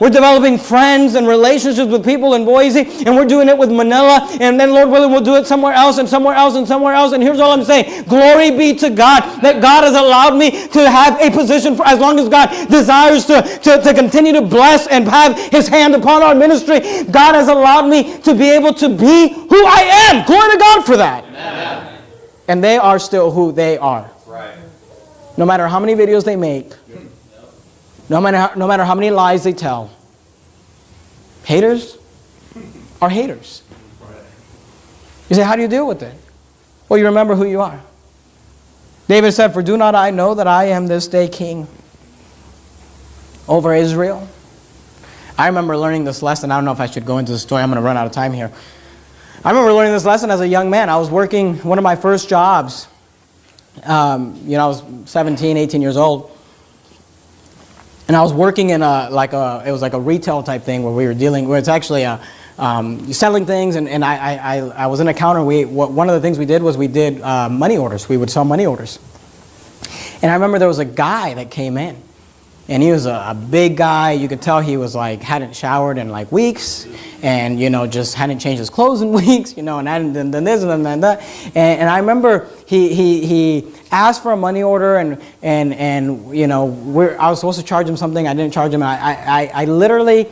We're developing friends and relationships with people in Boise, and we're doing it with Manila, and then, Lord willing, we'll do it somewhere else and somewhere else and somewhere else. And here's all I'm saying. Glory be to God that God has allowed me to have a position for as long as God desires to continue to bless and have His hand upon our ministry. God has allowed me to be able to be who I am. Glory to God for that. Amen. And they are still who they are. Right. No matter how many videos they make, no matter how many lies they tell, haters are haters. You say, how do you deal with it? Well, you remember who you are. David said, for do not I know that I am this day king over Israel? I remember learning this lesson. I don't know if I should go into the story. I'm going to run out of time here. I remember learning this lesson as a young man. I was working one of my first jobs. I was 17, 18 years old. And I was working in it was like a retail type thing where it's actually selling things. And I was in a counter. One of the things we did was we did money orders. We would sell money orders. And I remember there was a guy that came in. And he was a big guy. You could tell he was hadn't showered in weeks, and just hadn't changed his clothes in weeks, and hadn't done this and then that. And I remember he asked for a money order, and I was supposed to charge him something. I didn't charge him. I literally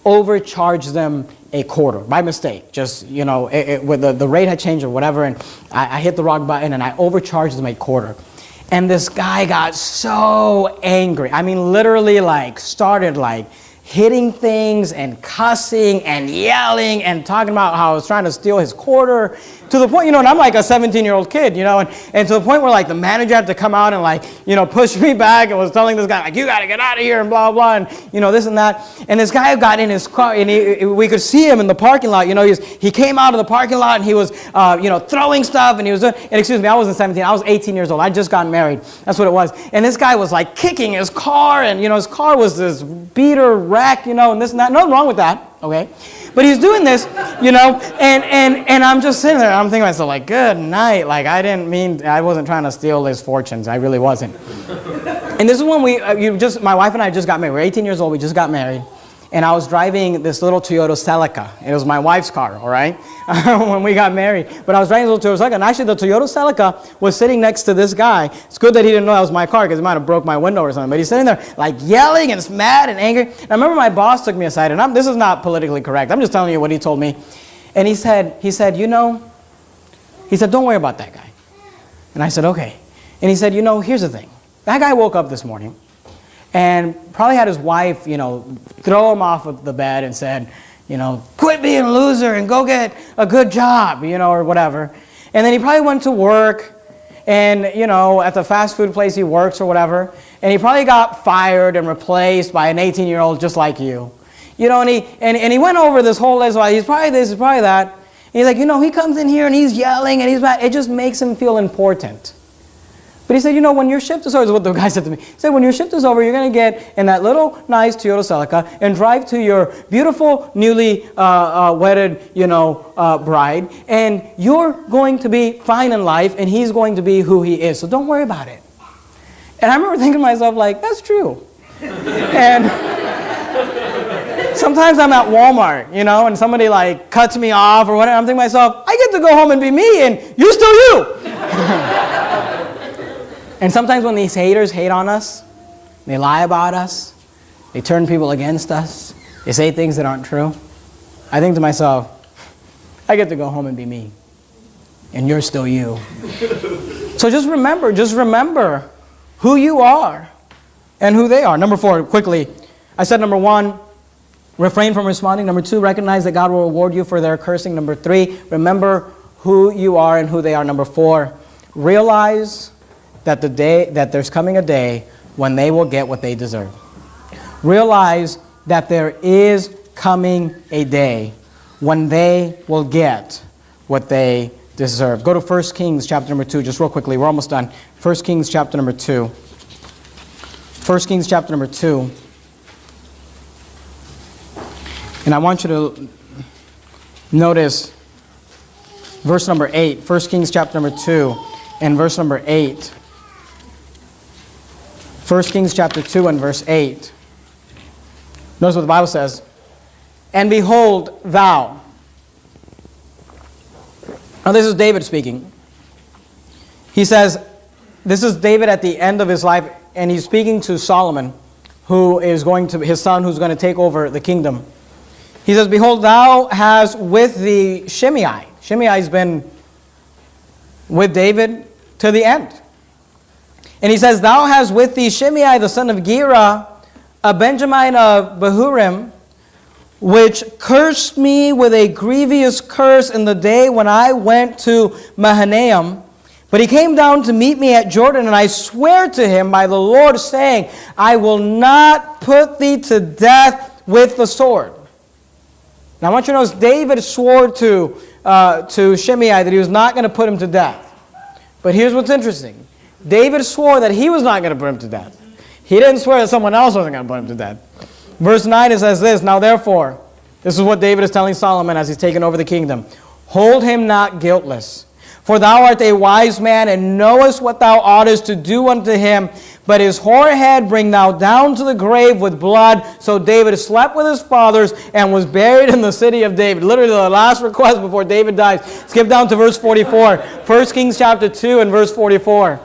overcharged them a quarter by mistake. Just with the rate had changed or whatever, and I hit the wrong button, and I overcharged them a quarter. And this guy got so angry. I mean, literally started hitting things and cussing and yelling and talking about how I was trying to steal his quarter, to the point, and I'm like a 17-year-old kid, and to the point where the manager had to come out and push me back and was telling this guy you got to get out of here and blah blah, and this and that. And this guy got in his car, and we could see him in the parking lot. He came out of the parking lot, and he was throwing stuff, and he was doing, and excuse me, I wasn't 17, I was 18 years old. I just got married. That's what it was. And this guy was kicking his car, and his car was this beater wreck, and this and that. Nothing wrong with that, okay? But he's doing this, and I'm just sitting there. I'm thinking to myself, good night. I wasn't trying to steal his fortunes. I really wasn't. And this is when my wife and I just got married. We're 18 years old. We just got married. And I was driving this little Toyota Celica. It was my wife's car, all right, when we got married. But I was driving the little Toyota Celica, and actually the Toyota Celica was sitting next to this guy. It's good that he didn't know that was my car, because he might have broke my window or something. But he's sitting there yelling and mad and angry. And I remember my boss took me aside, and this is not politically correct. I'm just telling you what he told me. And he said, don't worry about that guy. And I said, okay. And he said, here's the thing. That guy woke up this morning and probably had his wife, throw him off of the bed and said, quit being a loser and go get a good job, or whatever. And then he probably went to work and, at the fast food place he works or whatever, and he probably got fired and replaced by an 18-year-old just like you. And he went over this whole list. He's probably this, he's probably that. And he's like, he comes in here and he's yelling and he's mad. It just makes him feel important. But he said, when your shift is over, is what the guy said to me. He said, when your shift is over, you're going to get in that little nice Toyota Celica and drive to your beautiful, newly wedded, bride. And you're going to be fine in life, and he's going to be who he is. So don't worry about it. And I remember thinking to myself, that's true. And sometimes I'm at Walmart, and somebody cuts me off or whatever. I'm thinking to myself, I get to go home and be me, and you're still you. And sometimes when these haters hate on us, they lie about us, they turn people against us, they say things that aren't true, I think to myself, I get to go home and be me. And you're still you. So just remember who you are and who they are. Number 4, quickly. I said number 1, refrain from responding. Number 2, recognize that God will reward you for their cursing. Number 3, remember who you are and who they are. Number 4, realize that there's coming a day when they will get what they deserve. Realize that there is coming a day when they will get what they deserve. Go to 1 Kings chapter number 2, just real quickly. We're almost done. 1 Kings chapter number 2. 1 Kings chapter number 2. And I want you to notice verse number 8. 1 Kings chapter number 2 and verse number 8. 1 Kings chapter 2 and verse 8. Notice what the Bible says. And behold, thou. Now this is David speaking. He says, this is David at the end of his life, and he's speaking to Solomon, his son, who's going to take over the kingdom. He says, behold, thou hast with thee Shimei. Shimei's been with David to the end. And he says, thou hast with thee Shimei, the son of Gera, a Benjamin of Bahurim, which cursed me with a grievous curse in the day when I went to Mahanaim. But he came down to meet me at Jordan, and I swear to him by the Lord, saying, I will not put thee to death with the sword. Now I want you to notice, David swore to Shimei that he was not going to put him to death. But here's what's interesting. David swore that he was not going to put him to death. He didn't swear that someone else wasn't going to put him to death. Verse 9, it says this, now therefore, this is what David is telling Solomon as he's taken over the kingdom. Hold him not guiltless, for thou art a wise man, and knowest what thou oughtest to do unto him. But his hoar head bring thou down to the grave with blood. So David slept with his fathers and was buried in the city of David. Literally the last request before David dies. Skip down to verse 44. 1 Kings chapter 2 and verse 44.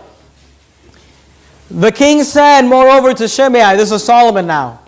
The king said, moreover, to Shimei, this is Solomon now,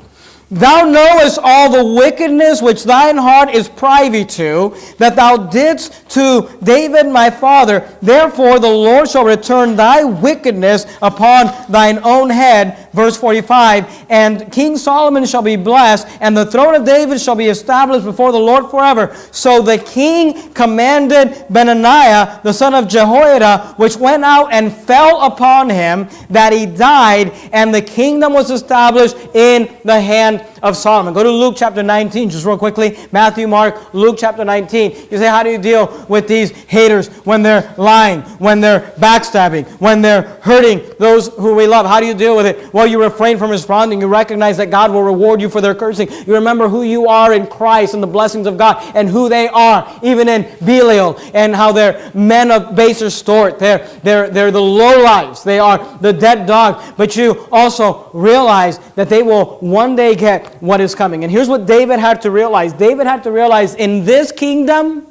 thou knowest all the wickedness which thine heart is privy to, that thou didst to David my father. Therefore the Lord shall return thy wickedness upon thine own head. Verse 45, and King Solomon shall be blessed, and the throne of David shall be established before the Lord forever. So the king commanded Benaiah, the son of Jehoiada, which went out and fell upon him, that he died, and the kingdom was established in the hand of Solomon. Go to Luke chapter 19, just real quickly. Matthew, Mark, Luke chapter 19. You say, how do you deal with these haters when they're lying, when they're backstabbing, when they're hurting those who we love? How do you deal with it? Well, you refrain from responding. You recognize that God will reward you for their cursing. You remember who you are in Christ and the blessings of God, and who they are, even in Belial, and how they're men of baser sort. They're the lowlives. They are the dead dogs. But you also realize that they will one day get what is coming. And here's what David had to realize. David had to realize in this kingdom,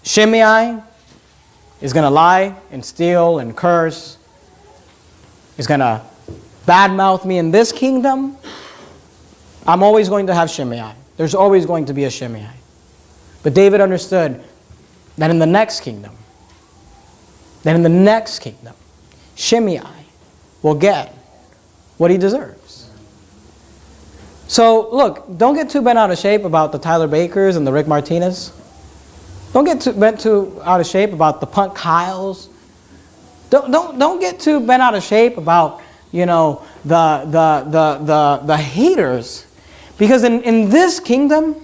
Shimei is going to lie and steal and curse. He's going to badmouth me. In this kingdom, I'm always going to have Shimei. There's always going to be a Shimei. But David understood that in the next kingdom, Shimei will get what he deserves. So, look, don't get too bent out of shape about the Tyler Bakers and the Rick Martinez. Don't get bent too out of shape about the Punk Kyles. Don't get too bent out of shape about, the haters. Because in this kingdom,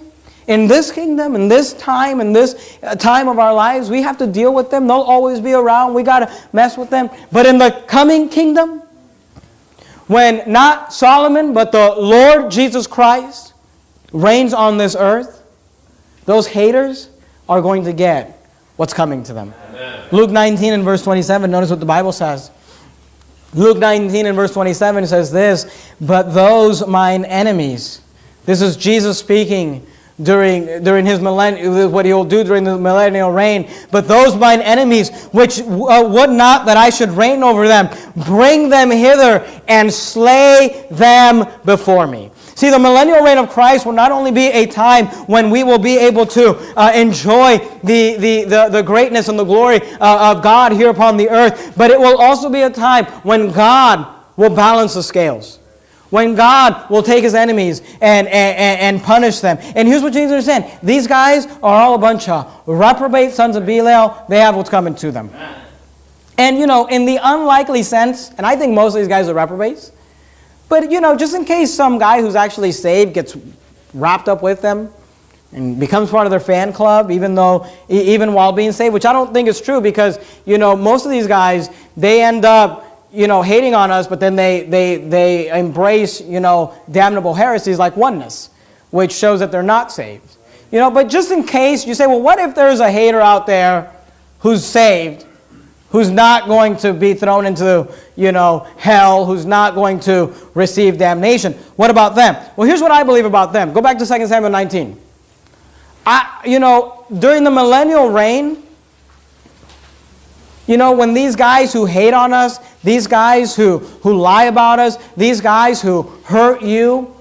in this time of our lives, we have to deal with them. They'll always be around. We got to mess with them. But in the coming kingdom, when not Solomon, but the Lord Jesus Christ reigns on this earth, those haters are going to get what's coming to them. Amen. Luke 19 and verse 27, notice what the Bible says. Luke 19 and verse 27 says this, but those mine enemies, this is Jesus speaking during his millennium, what he will do during the millennial reign. But those mine enemies, which would not that I should reign over them, bring them hither and slay them before me. See, the millennial reign of Christ will not only be a time when we will be able to enjoy the greatness and the glory of God here upon the earth, but it will also be a time when God will balance the scales. When God will take his enemies and punish them. And here's what you need to understand. These guys are all a bunch of reprobate sons of Belial. They have what's coming to them. And, in the unlikely sense, and I think most of these guys are reprobates, but, just in case some guy who's actually saved gets wrapped up with them and becomes part of their fan club, even while being saved, which I don't think is true because, most of these guys, they end up, hating on us, but then they embrace, damnable heresies like oneness, which shows that they're not saved. But just in case, you say, well, what if there's a hater out there who's saved, who's not going to be thrown into, hell, who's not going to receive damnation? What about them? Well, here's what I believe about them. Go back to 2 Samuel 19. During the millennial reign, when these guys who hate on us, these guys who lie about us, these guys who hurt you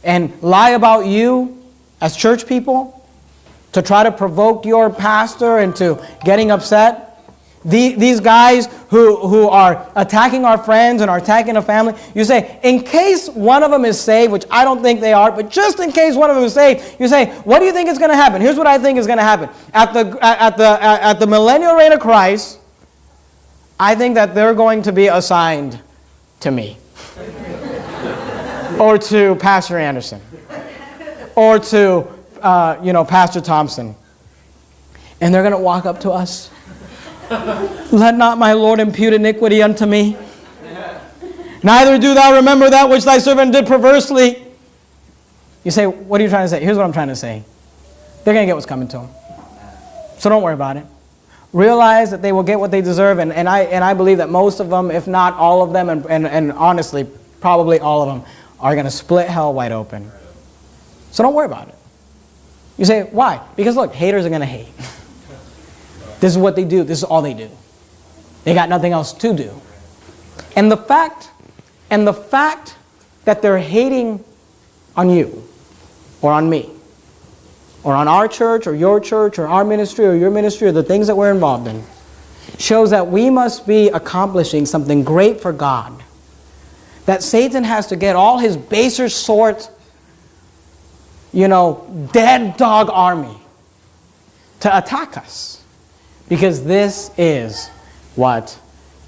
and lie about you as church people to try to provoke your pastor into getting upset, these guys who are attacking our friends and are attacking the family, you say, in case one of them is saved, which I don't think they are, but just in case one of them is saved, you say, what do you think is going to happen? Here's what I think is going to happen. At the millennial reign of Christ, I think that they're going to be assigned to me. Or to Pastor Anderson. Or to, Pastor Thompson. And they're going to walk up to us. Let not my Lord impute iniquity unto me. Neither do thou remember that which thy servant did perversely. You say, what are you trying to say? Here's what I'm trying to say. They're going to get what's coming to them. So don't worry about it. Realize that they will get what they deserve, and I believe that most of them, if not all of them, and honestly, probably all of them, are going to split hell wide open. So don't worry about it. You say, why? Because look, haters are going to hate. This is what they do. This is all they do. They got nothing else to do. And the fact that they're hating on you, or on me, or on our church, or your church, or our ministry, or your ministry, or the things that we're involved in, shows that we must be accomplishing something great for God. That Satan has to get all his baser sort, dead dog army to attack us. Because this is what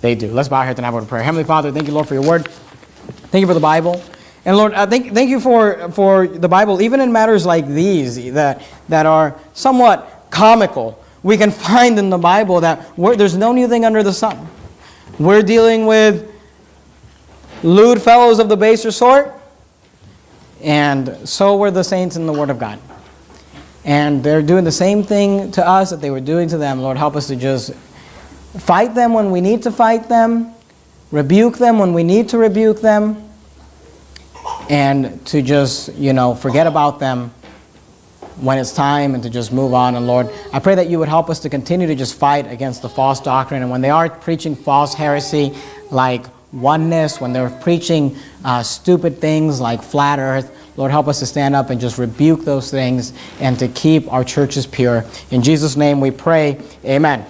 they do. Let's bow our heads and have a word of prayer. Heavenly Father, thank you, Lord, for your word. Thank you for the Bible. And Lord, thank you for the Bible, even in matters like these that are somewhat comical. We can find in the Bible that there's no new thing under the sun. We're dealing with lewd fellows of the baser sort, and so were the saints in the Word of God. And they're doing the same thing to us that they were doing to them. Lord, help us to just fight them when we need to fight them, rebuke them when we need to rebuke them, and to just, forget about them when it's time and to just move on. And Lord, I pray that you would help us to continue to just fight against the false doctrine. And when they are preaching false heresy like oneness, when they're preaching stupid things like flat earth, Lord, help us to stand up and just rebuke those things and to keep our churches pure. In Jesus' name we pray, amen.